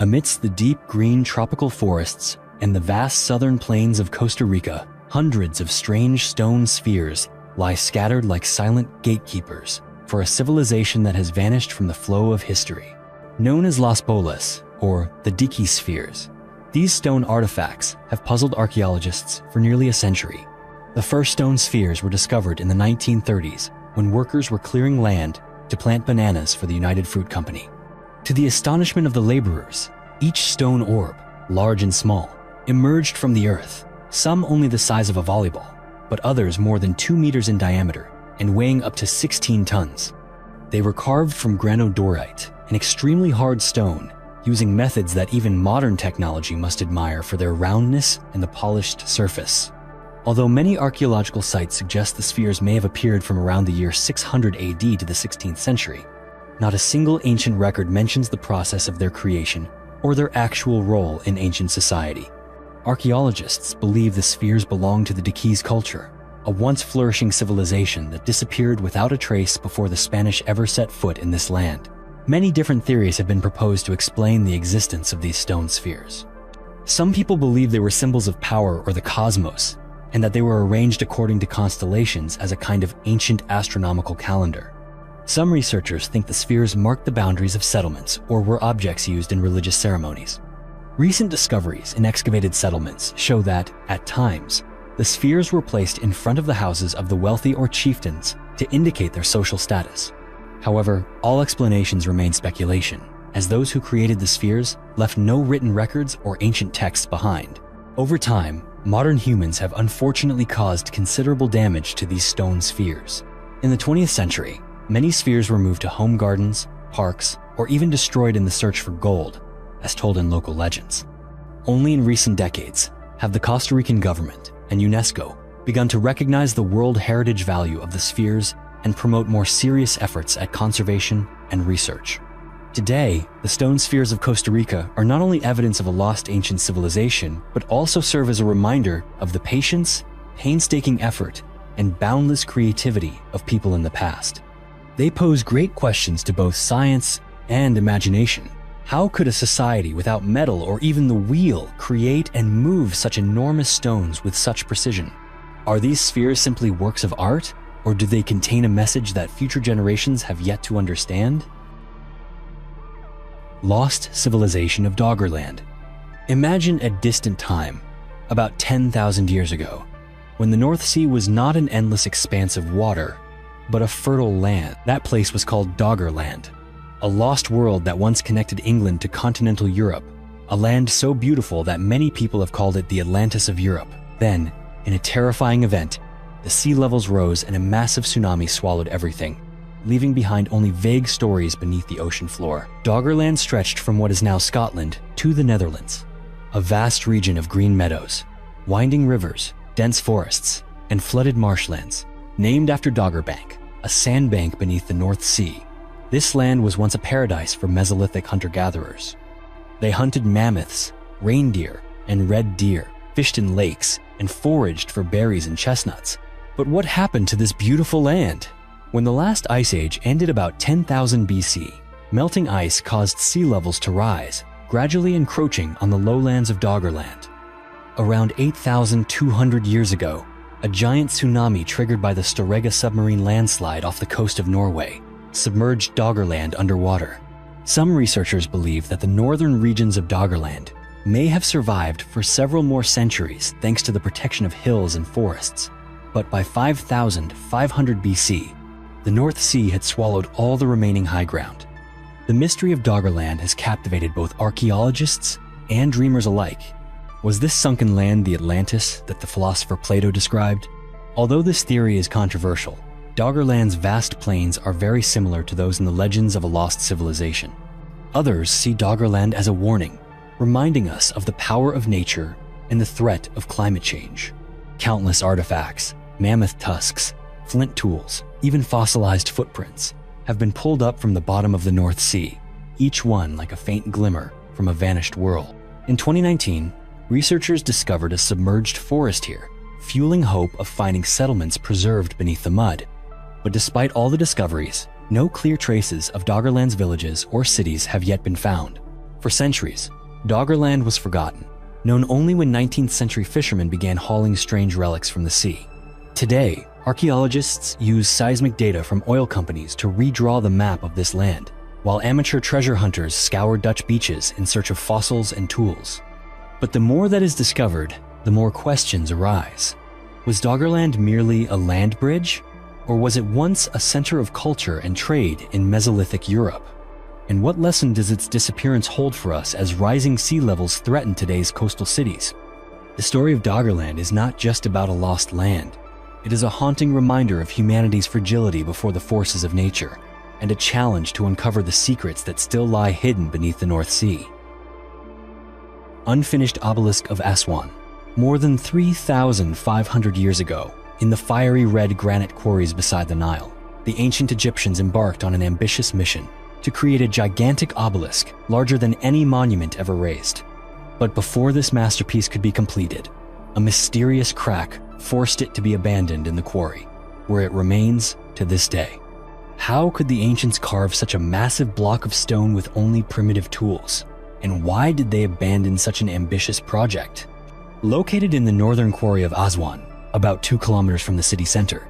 [SPEAKER 1] Amidst the deep green tropical forests and the vast southern plains of Costa Rica, hundreds of strange stone spheres lie scattered like silent gatekeepers for a civilization that has vanished from the flow of history. Known as Las Bolas, or the Diki spheres, These stone artifacts have puzzled archaeologists for nearly a century. The first stone spheres were discovered in the 1930s when workers were clearing land to plant bananas for the United Fruit Company. To the astonishment of the laborers, each stone orb, large and small, emerged from the earth, some only the size of a volleyball, but others more than 2 meters in diameter and weighing up to 16 tons. They were carved from granodorite, an extremely hard stone, using methods that even modern technology must admire for their roundness and the polished surface. Although many archaeological sites suggest the spheres may have appeared from around the year 600 AD to the 16th century, not a single ancient record mentions the process of their creation or their actual role in ancient society. Archaeologists believe the spheres belong to the Diquís culture, a once flourishing civilization that disappeared without a trace before the Spanish ever set foot in this land. Many different theories have been proposed to explain the existence of these stone spheres. Some people believe they were symbols of power or the cosmos, and that they were arranged according to constellations as a kind of ancient astronomical calendar. Some researchers think the spheres marked the boundaries of settlements or were objects used in religious ceremonies. Recent discoveries in excavated settlements show that, at times, the spheres were placed in front of the houses of the wealthy or chieftains to indicate their social status. However, all explanations remain speculation, as those who created the spheres left no written records or ancient texts behind. Over time, modern humans have unfortunately caused considerable damage to these stone spheres. In the 20th century, many spheres were moved to home gardens, parks, or even destroyed in the search for gold, as told in local legends. Only in recent decades have the Costa Rican government and UNESCO begun to recognize the world heritage value of the spheres and promote more serious efforts at conservation and research. Today, the stone spheres of Costa Rica are not only evidence of a lost ancient civilization, but also serve as a reminder of the patience, painstaking effort, and boundless creativity of people in the past. They pose great questions to both science and imagination. How could a society without metal or even the wheel create and move such enormous stones with such precision? Are these spheres simply works of art, or do they contain a message that future generations have yet to understand? Lost civilization of Doggerland. Imagine a distant time, about 10,000 years ago, when the North Sea was not an endless expanse of water, but a fertile land. That place was called Doggerland, a lost world that once connected England to continental Europe, a land so beautiful that many people have called it the Atlantis of Europe. Then, in a terrifying event, the sea levels rose and a massive tsunami swallowed everything, leaving behind only vague stories beneath the ocean floor. Doggerland stretched from what is now Scotland to the Netherlands, a vast region of green meadows, winding rivers, dense forests, and flooded marshlands. Named after Doggerbank, a sandbank beneath the North Sea, this land was once a paradise for Mesolithic hunter-gatherers. They hunted mammoths, reindeer, and red deer, fished in lakes, and foraged for berries and chestnuts. But what happened to this beautiful land? When the last ice age ended about 10,000 BC, melting ice caused sea levels to rise, gradually encroaching on the lowlands of Doggerland. Around 8,200 years ago, a giant tsunami triggered by the Storegga submarine landslide off the coast of Norway submerged Doggerland underwater. Some researchers believe that the northern regions of Doggerland may have survived for several more centuries thanks to the protection of hills and forests. But by 5,500 BC, the North Sea had swallowed all the remaining high ground. The mystery of Doggerland has captivated both archaeologists and dreamers alike. Was this sunken land the Atlantis that the philosopher Plato described? Although this theory is controversial, Doggerland's vast plains are very similar to those in the legends of a lost civilization. Others see Doggerland as a warning, reminding us of the power of nature and the threat of climate change. Countless artifacts, mammoth tusks, flint tools, even fossilized footprints have been pulled up from the bottom of the North Sea, each one like a faint glimmer from a vanished world. In 2019, researchers discovered a submerged forest here, fueling hope of finding settlements preserved beneath the mud. But despite all the discoveries, no clear traces of Doggerland's villages or cities have yet been found. For centuries, Doggerland was forgotten, known only when 19th century fishermen began hauling strange relics from the sea. Today, archaeologists use seismic data from oil companies to redraw the map of this land, while amateur treasure hunters scour Dutch beaches in search of fossils and tools. But the more that is discovered, the more questions arise. Was Doggerland merely a land bridge? Or was it once a center of culture and trade in Mesolithic Europe? And what lesson does its disappearance hold for us as rising sea levels threaten today's coastal cities? The story of Doggerland is not just about a lost land. It is a haunting reminder of humanity's fragility before the forces of nature, and a challenge to uncover the secrets that still lie hidden beneath the North Sea. Unfinished obelisk of Aswan. More than 3,500 years ago, in the fiery red granite quarries beside the Nile, the ancient Egyptians embarked on an ambitious mission to create a gigantic obelisk larger than any monument ever raised. But before this masterpiece could be completed, a mysterious crack forced it to be abandoned in the quarry, where it remains to this day. How could the ancients carve such a massive block of stone with only primitive tools? And why did they abandon such an ambitious project? Located in the northern quarry of Aswan, about 2 kilometers from the city center,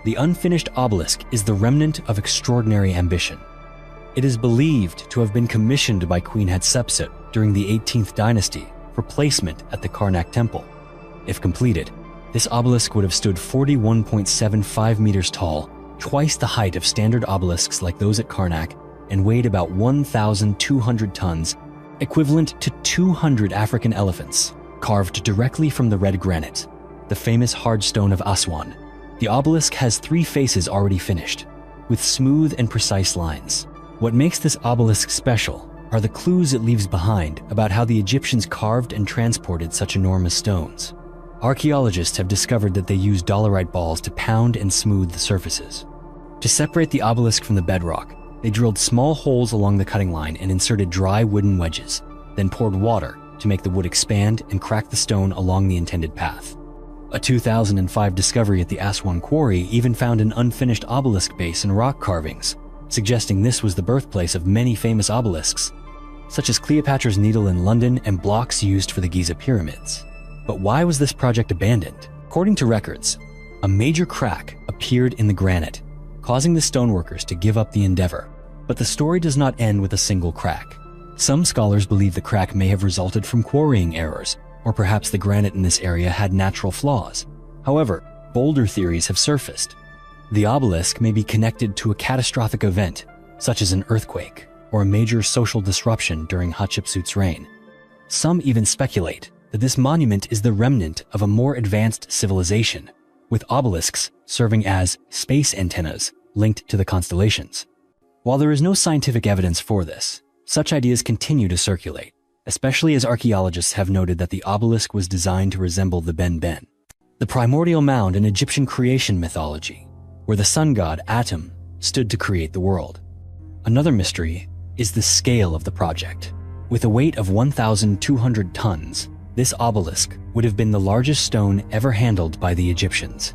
[SPEAKER 1] the unfinished obelisk is the remnant of extraordinary ambition. It is believed to have been commissioned by Queen Hatshepsut during the 18th dynasty for placement at the Karnak temple. If completed, this obelisk would have stood 41.75 meters tall, twice the height of standard obelisks like those at Karnak, and weighed about 1,200 tons, equivalent to 200 African elephants, carved directly from the red granite, the famous hard stone of Aswan. The obelisk has 3 faces already finished, with smooth and precise lines. What makes this obelisk special are the clues it leaves behind about how the Egyptians carved and transported such enormous stones. Archaeologists have discovered that they used dolerite balls to pound and smooth the surfaces. To separate the obelisk from the bedrock, they drilled small holes along the cutting line and inserted dry wooden wedges, then poured water to make the wood expand and crack the stone along the intended path. A 2005 discovery at the Aswan quarry even found an unfinished obelisk base and rock carvings, suggesting this was the birthplace of many famous obelisks, such as Cleopatra's Needle in London and blocks used for the Giza pyramids. But why was this project abandoned? According to records, a major crack appeared in the granite, causing the stoneworkers to give up the endeavor. But the story does not end with a single crack. Some scholars believe the crack may have resulted from quarrying errors, or perhaps the granite in this area had natural flaws. However, bolder theories have surfaced. The obelisk may be connected to a catastrophic event, such as an earthquake or a major social disruption during Hatshepsut's reign. Some even speculate that this monument is the remnant of a more advanced civilization, with obelisks serving as space antennas linked to the constellations. While there is no scientific evidence for this, such ideas continue to circulate, especially as archaeologists have noted that the obelisk was designed to resemble the Ben Ben, the primordial mound in Egyptian creation mythology, where the sun god Atum stood to create the world. Another mystery is the scale of the project. With a weight of 1,200 tons, this obelisk would have been the largest stone ever handled by the Egyptians.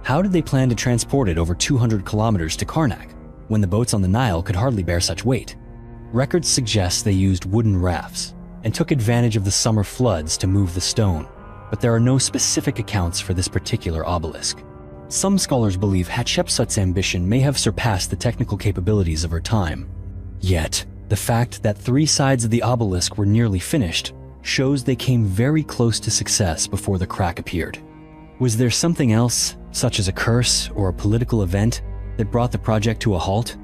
[SPEAKER 1] How did they plan to transport it over 200 kilometers to Karnak, when the boats on the Nile could hardly bear such weight? Records suggest they used wooden rafts and took advantage of the summer floods to move the stone, but there are no specific accounts for this particular obelisk. Some scholars believe Hatshepsut's ambition may have surpassed the technical capabilities of her time. Yet, the fact that 3 sides of the obelisk were nearly finished shows they came very close to success before the crack appeared. Was there something else, such as a curse or a political event, that brought the project to a halt?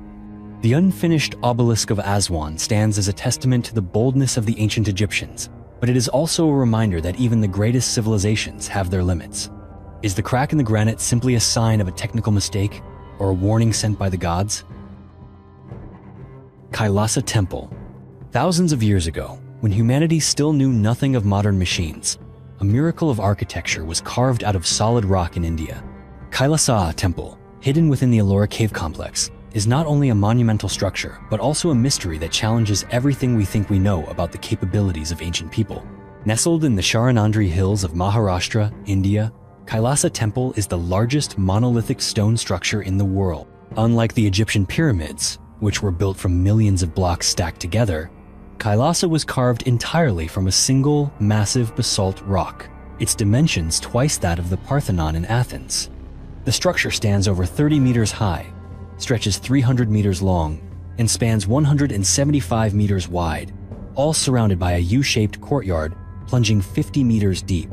[SPEAKER 1] The unfinished obelisk of Aswan stands as a testament to the boldness of the ancient Egyptians, but it is also a reminder that even the greatest civilizations have their limits. Is the crack in the granite simply a sign of a technical mistake, or a warning sent by the gods? Kailasa Temple. Thousands of years ago, when humanity still knew nothing of modern machines, a miracle of architecture was carved out of solid rock in India. Kailasa Temple, hidden within the Ellora cave complex, is not only a monumental structure, but also a mystery that challenges everything we think we know about the capabilities of ancient people. Nestled in the Sharanandri hills of Maharashtra, India, Kailasa Temple is the largest monolithic stone structure in the world. Unlike the Egyptian pyramids, which were built from millions of blocks stacked together, Kailasa was carved entirely from a single, massive basalt rock, its dimensions twice that of the Parthenon in Athens. The structure stands over 30 meters high, stretches 300 meters long, and spans 175 meters wide, all surrounded by a U-shaped courtyard plunging 50 meters deep.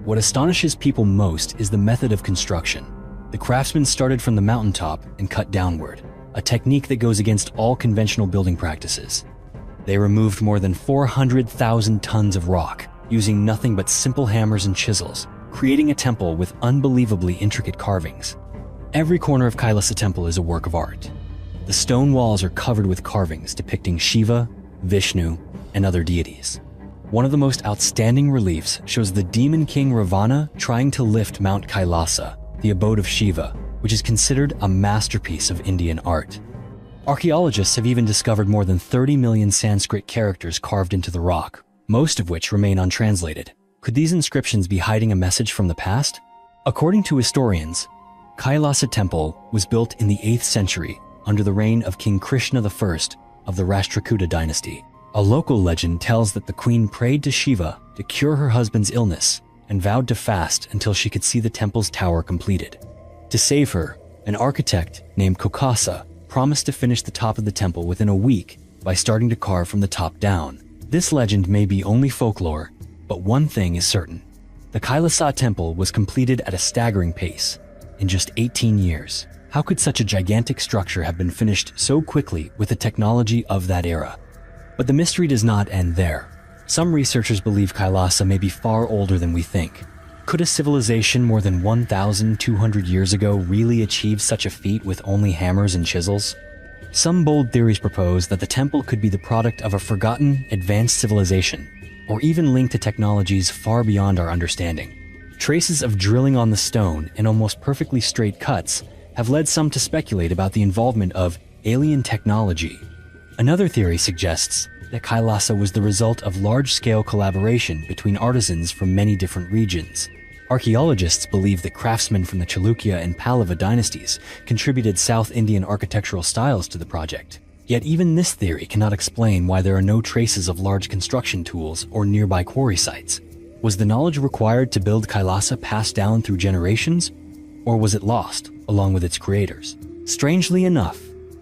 [SPEAKER 1] What astonishes people most is the method of construction. The craftsmen started from the mountaintop and cut downward, a technique that goes against all conventional building practices. They removed more than 400,000 tons of rock, using nothing but simple hammers and chisels, creating a temple with unbelievably intricate carvings. Every corner of Kailasa Temple is a work of art. The stone walls are covered with carvings depicting Shiva, Vishnu, and other deities. One of the most outstanding reliefs shows the demon king Ravana trying to lift Mount Kailasa, the abode of Shiva, which is considered a masterpiece of Indian art. Archaeologists have even discovered more than 30 million Sanskrit characters carved into the rock, most of which remain untranslated. Could these inscriptions be hiding a message from the past? According to historians, Kailasa Temple was built in the 8th century under the reign of King Krishna I of the Rashtrakuta dynasty. A local legend tells that the queen prayed to Shiva to cure her husband's illness and vowed to fast until she could see the temple's tower completed. To save her, an architect named Kokasa promised to finish the top of the temple within a week by starting to carve from the top down. This legend may be only folklore, but one thing is certain. The Kailasa Temple was completed at a staggering pace, in just 18 years. How could such a gigantic structure have been finished so quickly with the technology of that era? But the mystery does not end there. Some researchers believe Kailasa may be far older than we think. Could a civilization more than 1,200 years ago really achieve such a feat with only hammers and chisels? Some bold theories propose that the temple could be the product of a forgotten, advanced civilization, or even linked to technologies far beyond our understanding. Traces of drilling on the stone and almost perfectly straight cuts have led some to speculate about the involvement of alien technology. Another theory suggests that Kailasa was the result of large-scale collaboration between artisans from many different regions. Archaeologists believe that craftsmen from the Chalukya and Pallava dynasties contributed South Indian architectural styles to the project. Yet even this theory cannot explain why there are no traces of large construction tools or nearby quarry sites. Was the knowledge required to build Kailasa passed down through generations, or was it lost along with its creators? Strangely enough,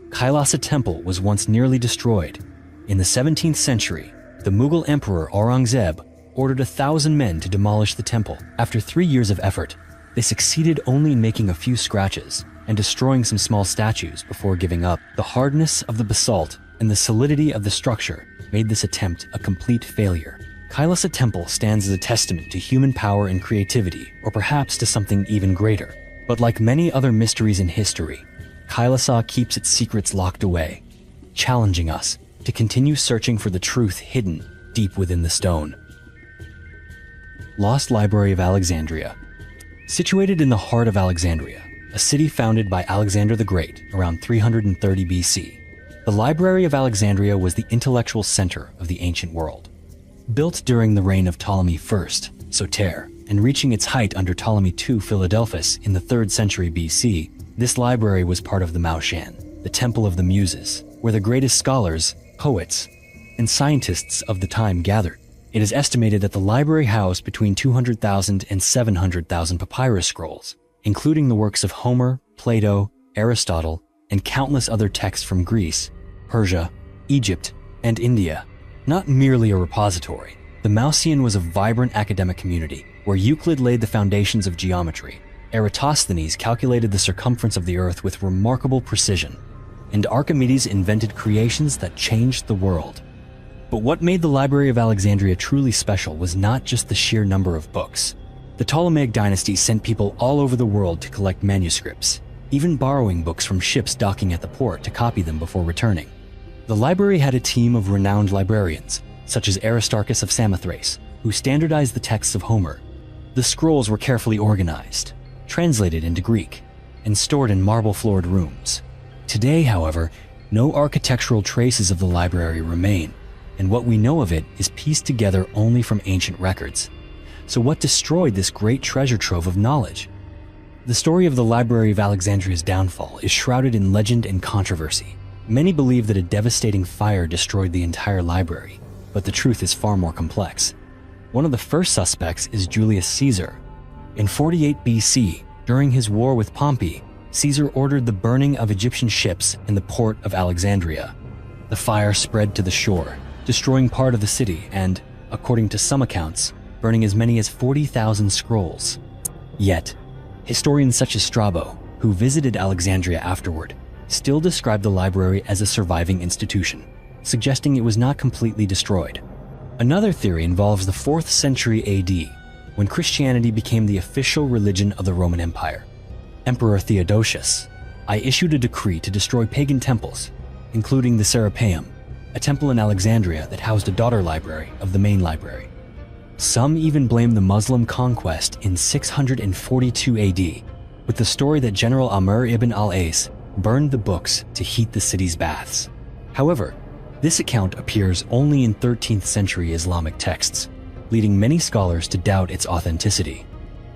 [SPEAKER 1] Kailasa Temple was once nearly destroyed. In the 17th century, the Mughal Emperor Aurangzeb ordered 1,000 men to demolish the temple. After 3 years of effort, they succeeded only in making a few scratches and destroying some small statues before giving up. The hardness of the basalt and the solidity of the structure made this attempt a complete failure. Kailasa Temple stands as a testament to human power and creativity, or perhaps to something even greater. But like many other mysteries in history, Kailasa keeps its secrets locked away, challenging us to continue searching for the truth hidden deep within the stone. Lost Library of Alexandria. Situated in the heart of Alexandria, a city founded by Alexander the Great around 330 BC, the Library of Alexandria was the intellectual center of the ancient world. Built during the reign of Ptolemy I, Soter, and reaching its height under Ptolemy II Philadelphus in the 3rd century BC, this library was part of the Maoshan, the Temple of the Muses, where the greatest scholars, poets, and scientists of the time gathered. It is estimated that the library housed between 200,000 and 700,000 papyrus scrolls, including the works of Homer, Plato, Aristotle, and countless other texts from Greece, Persia, Egypt, and India. Not merely a repository, the Maoshan was a vibrant academic community where Euclid laid the foundations of geometry, Eratosthenes calculated the circumference of the Earth with remarkable precision, and Archimedes invented creations that changed the world. But what made the Library of Alexandria truly special was not just the sheer number of books. The Ptolemaic dynasty sent people all over the world to collect manuscripts, even borrowing books from ships docking at the port to copy them before returning. The library had a team of renowned librarians, such as Aristarchus of Samothrace, who standardized the texts of Homer. The scrolls were carefully organized, translated into Greek, and stored in marble-floored rooms. Today, however, no architectural traces of the library remain, and what we know of it is pieced together only from ancient records. So what destroyed this great treasure trove of knowledge? The story of the Library of Alexandria's downfall is shrouded in legend and controversy. Many believe that a devastating fire destroyed the entire library, but the truth is far more complex. One of the first suspects is Julius Caesar. In 48 BC, during his war with Pompey, Caesar ordered the burning of Egyptian ships in the port of Alexandria. The fire spread to the shore, destroying part of the city and, according to some accounts, burning as many as 40,000 scrolls. Yet, historians such as Strabo, who visited Alexandria afterward, still describe the library as a surviving institution, suggesting it was not completely destroyed. Another theory involves the 4th century AD, when Christianity became the official religion of the Roman Empire. Emperor Theodosius I issued a decree to destroy pagan temples, including the Serapeum, a temple in Alexandria that housed a daughter library of the main library. Some even blame the Muslim conquest in 642 AD, with the story that General Amr ibn al-As burned the books to heat the city's baths. However, this account appears only in 13th century Islamic texts, leading many scholars to doubt its authenticity.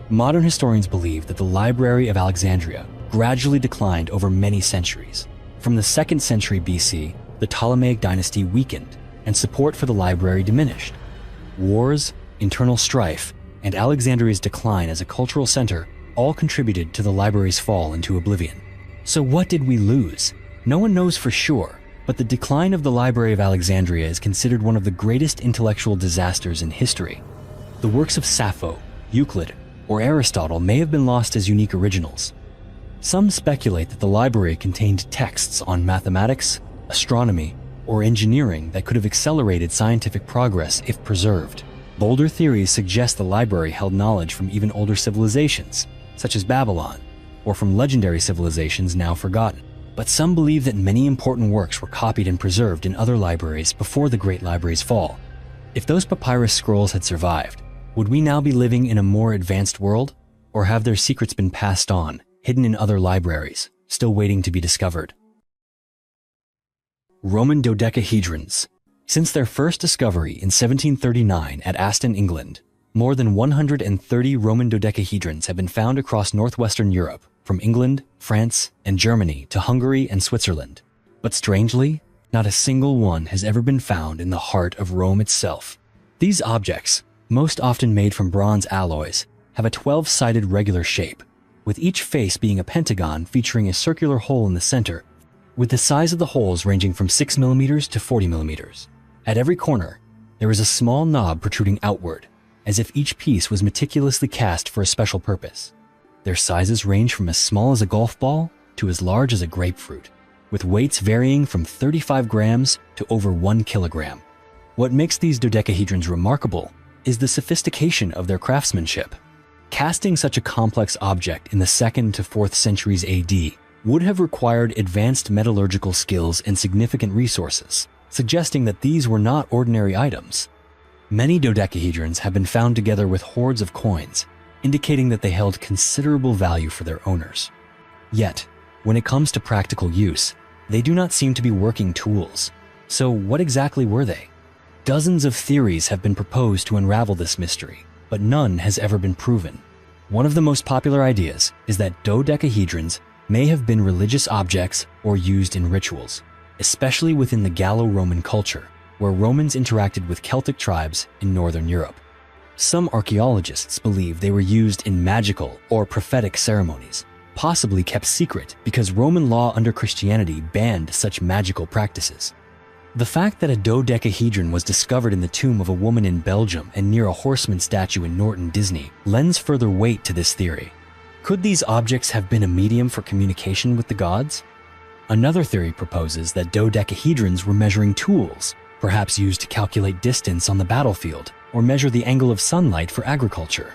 [SPEAKER 1] Modern historians believe that the Library of Alexandria gradually declined over many centuries. From the 2nd century BC, the Ptolemaic dynasty weakened, and support for the library diminished. Wars, internal strife, and Alexandria's decline as a cultural center all contributed to the library's fall into oblivion. So what did we lose? No one knows for sure, but the decline of the Library of Alexandria is considered one of the greatest intellectual disasters in history. The works of Sappho, Euclid, or Aristotle may have been lost as unique originals. Some speculate that the library contained texts on mathematics, astronomy, or engineering that could have accelerated scientific progress if preserved. Bolder theories suggest the library held knowledge from even older civilizations, such as Babylon, or from legendary civilizations now forgotten. But some believe that many important works were copied and preserved in other libraries before the Great Library's fall. If those papyrus scrolls had survived, would we now be living in a more advanced world? Or have their secrets been passed on, hidden in other libraries, still waiting to be discovered? Roman dodecahedrons. Since their first discovery in 1739 at Aston, England, more than 130 Roman dodecahedrons have been found across northwestern Europe, from England, France, and Germany to Hungary and Switzerland. But strangely, not a single one has ever been found in the heart of Rome itself. These objects, most often made from bronze alloys, have a 12-sided regular shape, with each face being a pentagon featuring a circular hole in the center, with the size of the holes ranging from 6 millimeters to 40 millimeters. At every corner, there is a small knob protruding outward, as if each piece was meticulously cast for a special purpose. Their sizes range from as small as a golf ball to as large as a grapefruit, with weights varying from 35 grams to over 1 kilogram. What makes these dodecahedrons remarkable is the sophistication of their craftsmanship. Casting such a complex object in the 2nd to 4th centuries AD would have required advanced metallurgical skills and significant resources, suggesting that these were not ordinary items. Many dodecahedrons have been found together with hoards of coins, indicating that they held considerable value for their owners. Yet, when it comes to practical use, they do not seem to be working tools. So what exactly were they? Dozens of theories have been proposed to unravel this mystery, but none has ever been proven. One of the most popular ideas is that dodecahedrons may have been religious objects or used in rituals, especially within the Gallo-Roman culture, where Romans interacted with Celtic tribes in northern Europe. Some archaeologists believe they were used in magical or prophetic ceremonies, possibly kept secret because Roman law under Christianity banned such magical practices. The fact that a dodecahedron was discovered in the tomb of a woman in Belgium and near a horseman statue in Norton, Disney, lends further weight to this theory. Could these objects have been a medium for communication with the gods? Another theory proposes that dodecahedrons were measuring tools, perhaps used to calculate distance on the battlefield or measure the angle of sunlight for agriculture.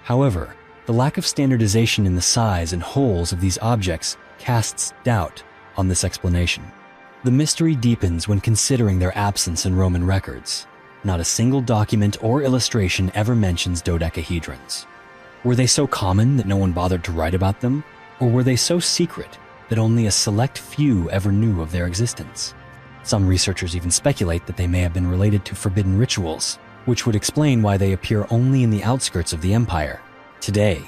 [SPEAKER 1] However, the lack of standardization in the size and holes of these objects casts doubt on this explanation. The mystery deepens when considering their absence in Roman records. Not a single document or illustration ever mentions dodecahedrons. Were they so common that no one bothered to write about them? Or were they so secret that only a select few ever knew of their existence? Some researchers even speculate that they may have been related to forbidden rituals, which would explain why they appear only in the outskirts of the empire. Today,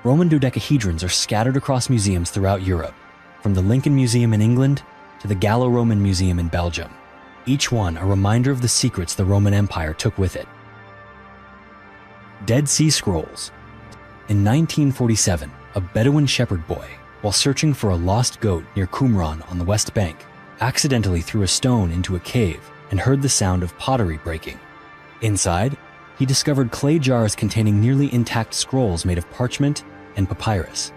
[SPEAKER 1] Roman dodecahedrons are scattered across museums throughout Europe, from the Lincoln Museum in England to the Gallo-Roman Museum in Belgium, each one a reminder of the secrets the Roman Empire took with it. Dead Sea Scrolls. In 1947, a Bedouin shepherd boy, while searching for a lost goat near Qumran on the West Bank, accidentally threw a stone into a cave and heard the sound of pottery breaking. Inside, he discovered clay jars containing nearly intact scrolls made of parchment and papyrus.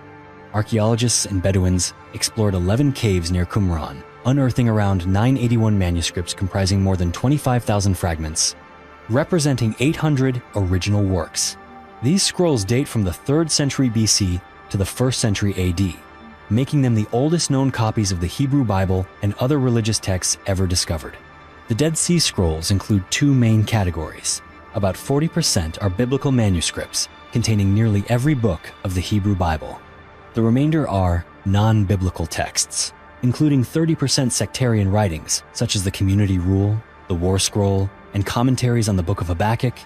[SPEAKER 1] Archaeologists and Bedouins explored 11 caves near Qumran, unearthing around 981 manuscripts comprising more than 25,000 fragments, representing 800 original works. These scrolls date from the 3rd century BC to the 1st century AD, making them the oldest known copies of the Hebrew Bible and other religious texts ever discovered. The Dead Sea Scrolls include two main categories. About 40% are biblical manuscripts containing nearly every book of the Hebrew Bible. The remainder are non-biblical texts, including 30% sectarian writings such as the Community Rule, the War Scroll, and commentaries on the Book of Habakkuk,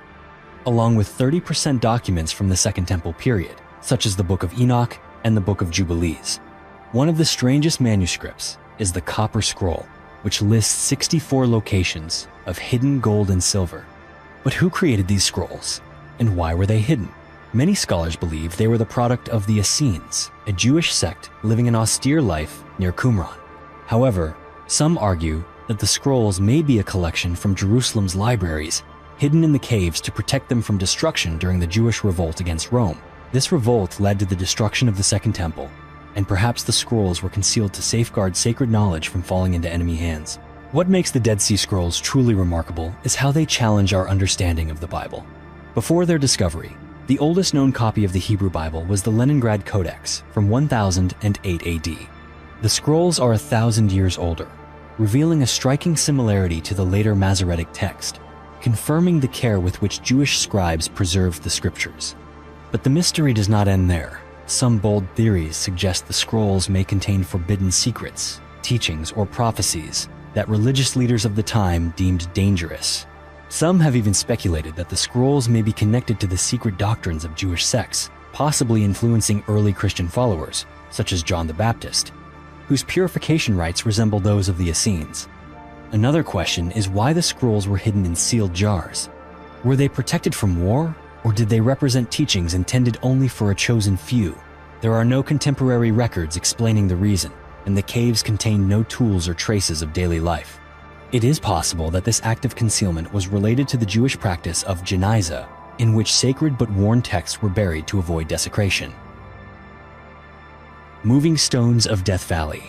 [SPEAKER 1] along with 30% documents from the Second Temple period, such as the Book of Enoch and the Book of Jubilees. One of the strangest manuscripts is the Copper Scroll, which lists 64 locations of hidden gold and silver. But who created these scrolls, and why were they hidden? Many scholars believe they were the product of the Essenes, a Jewish sect living an austere life near Qumran. However, some argue that the scrolls may be a collection from Jerusalem's libraries, hidden in the caves to protect them from destruction during the Jewish revolt against Rome. This revolt led to the destruction of the Second Temple, and perhaps the scrolls were concealed to safeguard sacred knowledge from falling into enemy hands. What makes the Dead Sea Scrolls truly remarkable is how they challenge our understanding of the Bible. Before their discovery, the oldest known copy of the Hebrew Bible was the Leningrad Codex from 1008 AD. The scrolls are 1,000 years older, revealing a striking similarity to the later Masoretic text, confirming the care with which Jewish scribes preserved the scriptures. But the mystery does not end there. Some bold theories suggest the scrolls may contain forbidden secrets, teachings, or prophecies that religious leaders of the time deemed dangerous. Some have even speculated that the scrolls may be connected to the secret doctrines of Jewish sects, possibly influencing early Christian followers, such as John the Baptist, whose purification rites resemble those of the Essenes. Another question is why the scrolls were hidden in sealed jars. Were they protected from war, or did they represent teachings intended only for a chosen few? There are no contemporary records explaining the reason, and the caves contain no tools or traces of daily life. It is possible that this act of concealment was related to the Jewish practice of Genizah, in which sacred but worn texts were buried to avoid desecration. Moving stones of Death Valley.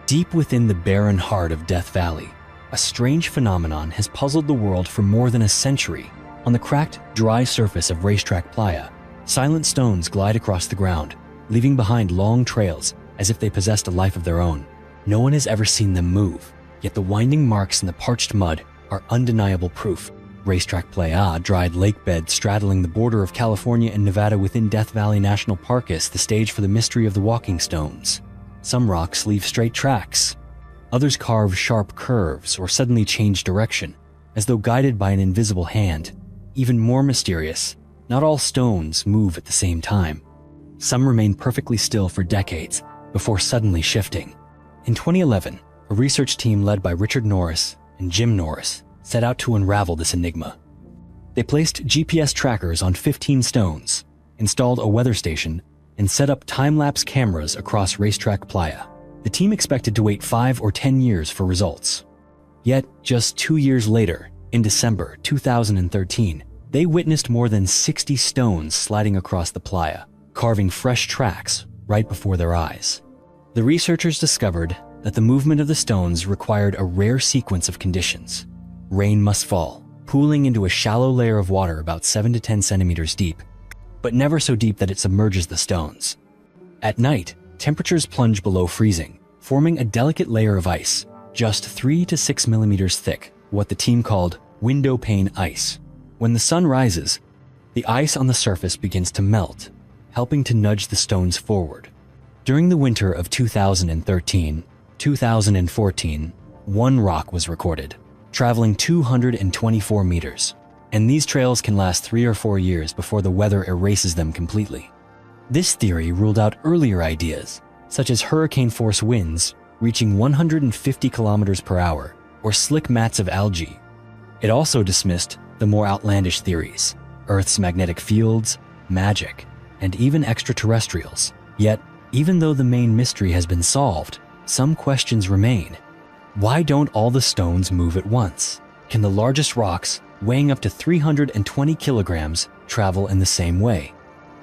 [SPEAKER 1] Deep within the barren heart of Death Valley, a strange phenomenon has puzzled the world for more than a century. On the cracked, dry surface of Racetrack Playa, silent stones glide across the ground, leaving behind long trails as if they possessed a life of their own. No one has ever seen them move, yet the winding marks in the parched mud are undeniable proof. Racetrack Playa, dried lake bed straddling the border of California and Nevada within Death Valley National Park, is the stage for the mystery of the walking stones. Some rocks leave straight tracks. Others carve sharp curves or suddenly change direction, as though guided by an invisible hand. Even more mysterious, not all stones move at the same time. Some remain perfectly still for decades before suddenly shifting. In 2011, a research team led by Richard Norris and Jim Norris set out to unravel this enigma. They placed GPS trackers on 15 stones, installed a weather station, and set up time-lapse cameras across Racetrack Playa. The team expected to wait 5 or 10 years for results. Yet, just 2 years later, in December 2013, they witnessed more than 60 stones sliding across the playa, carving fresh tracks right before their eyes. The researchers discovered that the movement of the stones required a rare sequence of conditions. Rain must fall, pooling into a shallow layer of water about 7 to 10 centimeters deep, but never so deep that it submerges the stones. At night, temperatures plunge below freezing, forming a delicate layer of ice, just 3 to 6 millimeters thick, what the team called window pane ice. When the sun rises, the ice on the surface begins to melt, helping to nudge the stones forward. During the winter of 2013-2014, one rock was recorded, traveling 224 meters, and these trails can last 3 or 4 years before the weather erases them completely. This theory ruled out earlier ideas, such as hurricane-force winds reaching 150 kilometers per hour, or slick mats of algae. It also dismissed the more outlandish theories, Earth's magnetic fields, magic, and even extraterrestrials. Yet, even though the main mystery has been solved, some questions remain. Why don't all the stones move at once? Can the largest rocks weighing up to 320 kilograms, travel in the same way.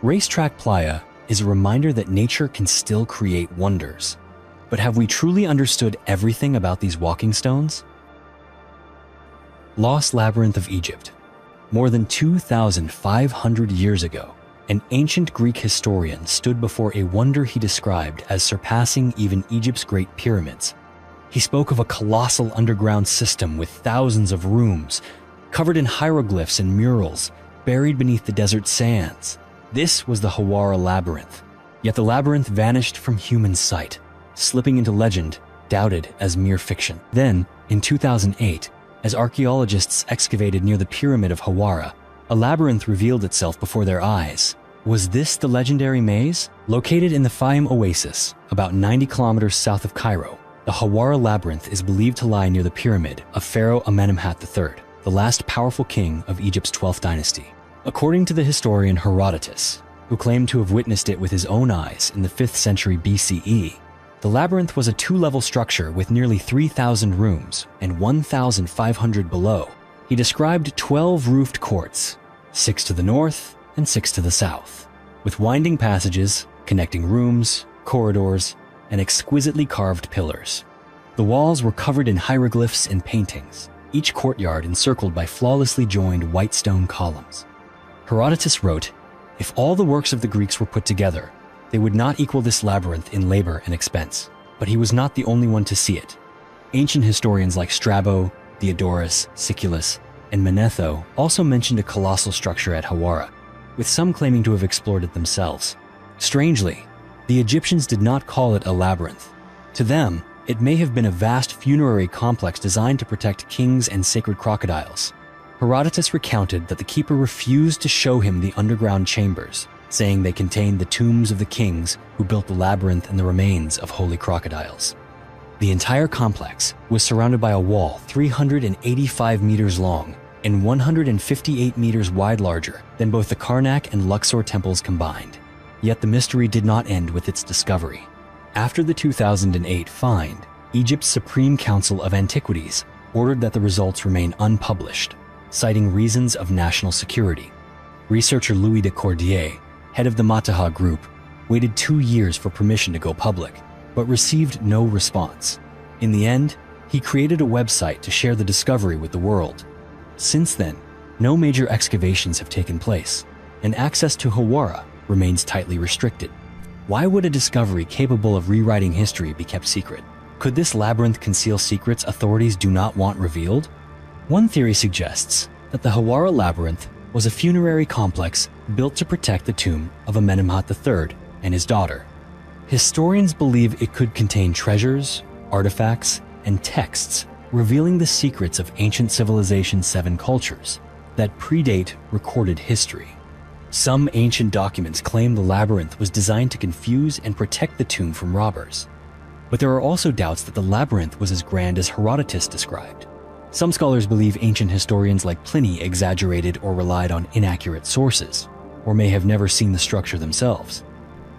[SPEAKER 1] Racetrack Playa is a reminder that nature can still create wonders. But have we truly understood everything about these walking stones? Lost Labyrinth of Egypt. More than 2,500 years ago, an ancient Greek historian stood before a wonder he described as surpassing even Egypt's Great Pyramids. He spoke of a colossal underground system with thousands of rooms, covered in hieroglyphs and murals, buried beneath the desert sands. This was the Hawara Labyrinth. Yet the labyrinth vanished from human sight, slipping into legend, doubted as mere fiction. Then, in 2008, as archaeologists excavated near the Pyramid of Hawara, a labyrinth revealed itself before their eyes. Was this the legendary maze? Located in the Fayum Oasis, about 90 kilometers south of Cairo, the Hawara Labyrinth is believed to lie near the pyramid of Pharaoh Amenemhat III, the last powerful king of Egypt's 12th dynasty. According to the historian Herodotus, who claimed to have witnessed it with his own eyes in the 5th century BCE, the labyrinth was a two-level structure with nearly 3,000 rooms and 1,500 below. He described 12 roofed courts, 6 to the north and 6 to the south, with winding passages, connecting rooms, corridors, and exquisitely carved pillars. The walls were covered in hieroglyphs and paintings, each courtyard encircled by flawlessly joined white stone columns. Herodotus wrote, "If all the works of the Greeks were put together, they would not equal this labyrinth in labor and expense." But he was not the only one to see it. Ancient historians like Strabo, Diodorus, Siculus, and Manetho also mentioned a colossal structure at Hawara, with some claiming to have explored it themselves. Strangely, the Egyptians did not call it a labyrinth. To them, it may have been a vast funerary complex designed to protect kings and sacred crocodiles. Herodotus recounted that the keeper refused to show him the underground chambers, saying they contained the tombs of the kings who built the labyrinth and the remains of holy crocodiles. The entire complex was surrounded by a wall 385 meters long and 158 meters wide, larger than both the Karnak and Luxor temples combined. Yet the mystery did not end with its discovery. After the 2008 find, Egypt's Supreme Council of Antiquities ordered that the results remain unpublished, citing reasons of national security. Researcher Louis de Cordier, head of the Mataha Group, waited 2 years for permission to go public, but received no response. In the end, he created a website to share the discovery with the world. Since then, no major excavations have taken place, and access to Hawara remains tightly restricted. Why would a discovery capable of rewriting history be kept secret? Could this labyrinth conceal secrets authorities do not want revealed? One theory suggests that the Hawara Labyrinth was a funerary complex built to protect the tomb of Amenemhat III and his daughter. Historians believe it could contain treasures, artifacts, and texts revealing the secrets of ancient civilization's 7 cultures that predate recorded history. Some ancient documents claim the labyrinth was designed to confuse and protect the tomb from robbers. But there are also doubts that the labyrinth was as grand as Herodotus described. Some scholars believe ancient historians like Pliny exaggerated or relied on inaccurate sources, or may have never seen the structure themselves.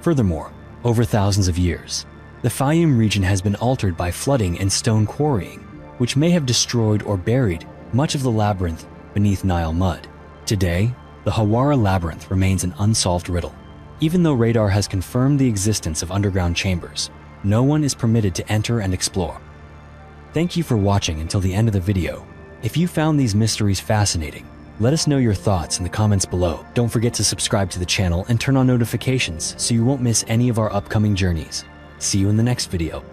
[SPEAKER 1] Furthermore, over thousands of years, the Fayum region has been altered by flooding and stone quarrying, which may have destroyed or buried much of the labyrinth beneath Nile mud. Today, the Hawara Labyrinth remains an unsolved riddle. Even though radar has confirmed the existence of underground chambers, no one is permitted to enter and explore. Thank you for watching until the end of the video. If you found these mysteries fascinating, let us know your thoughts in the comments below. Don't forget to subscribe to the channel and turn on notifications so you won't miss any of our upcoming journeys. See you in the next video.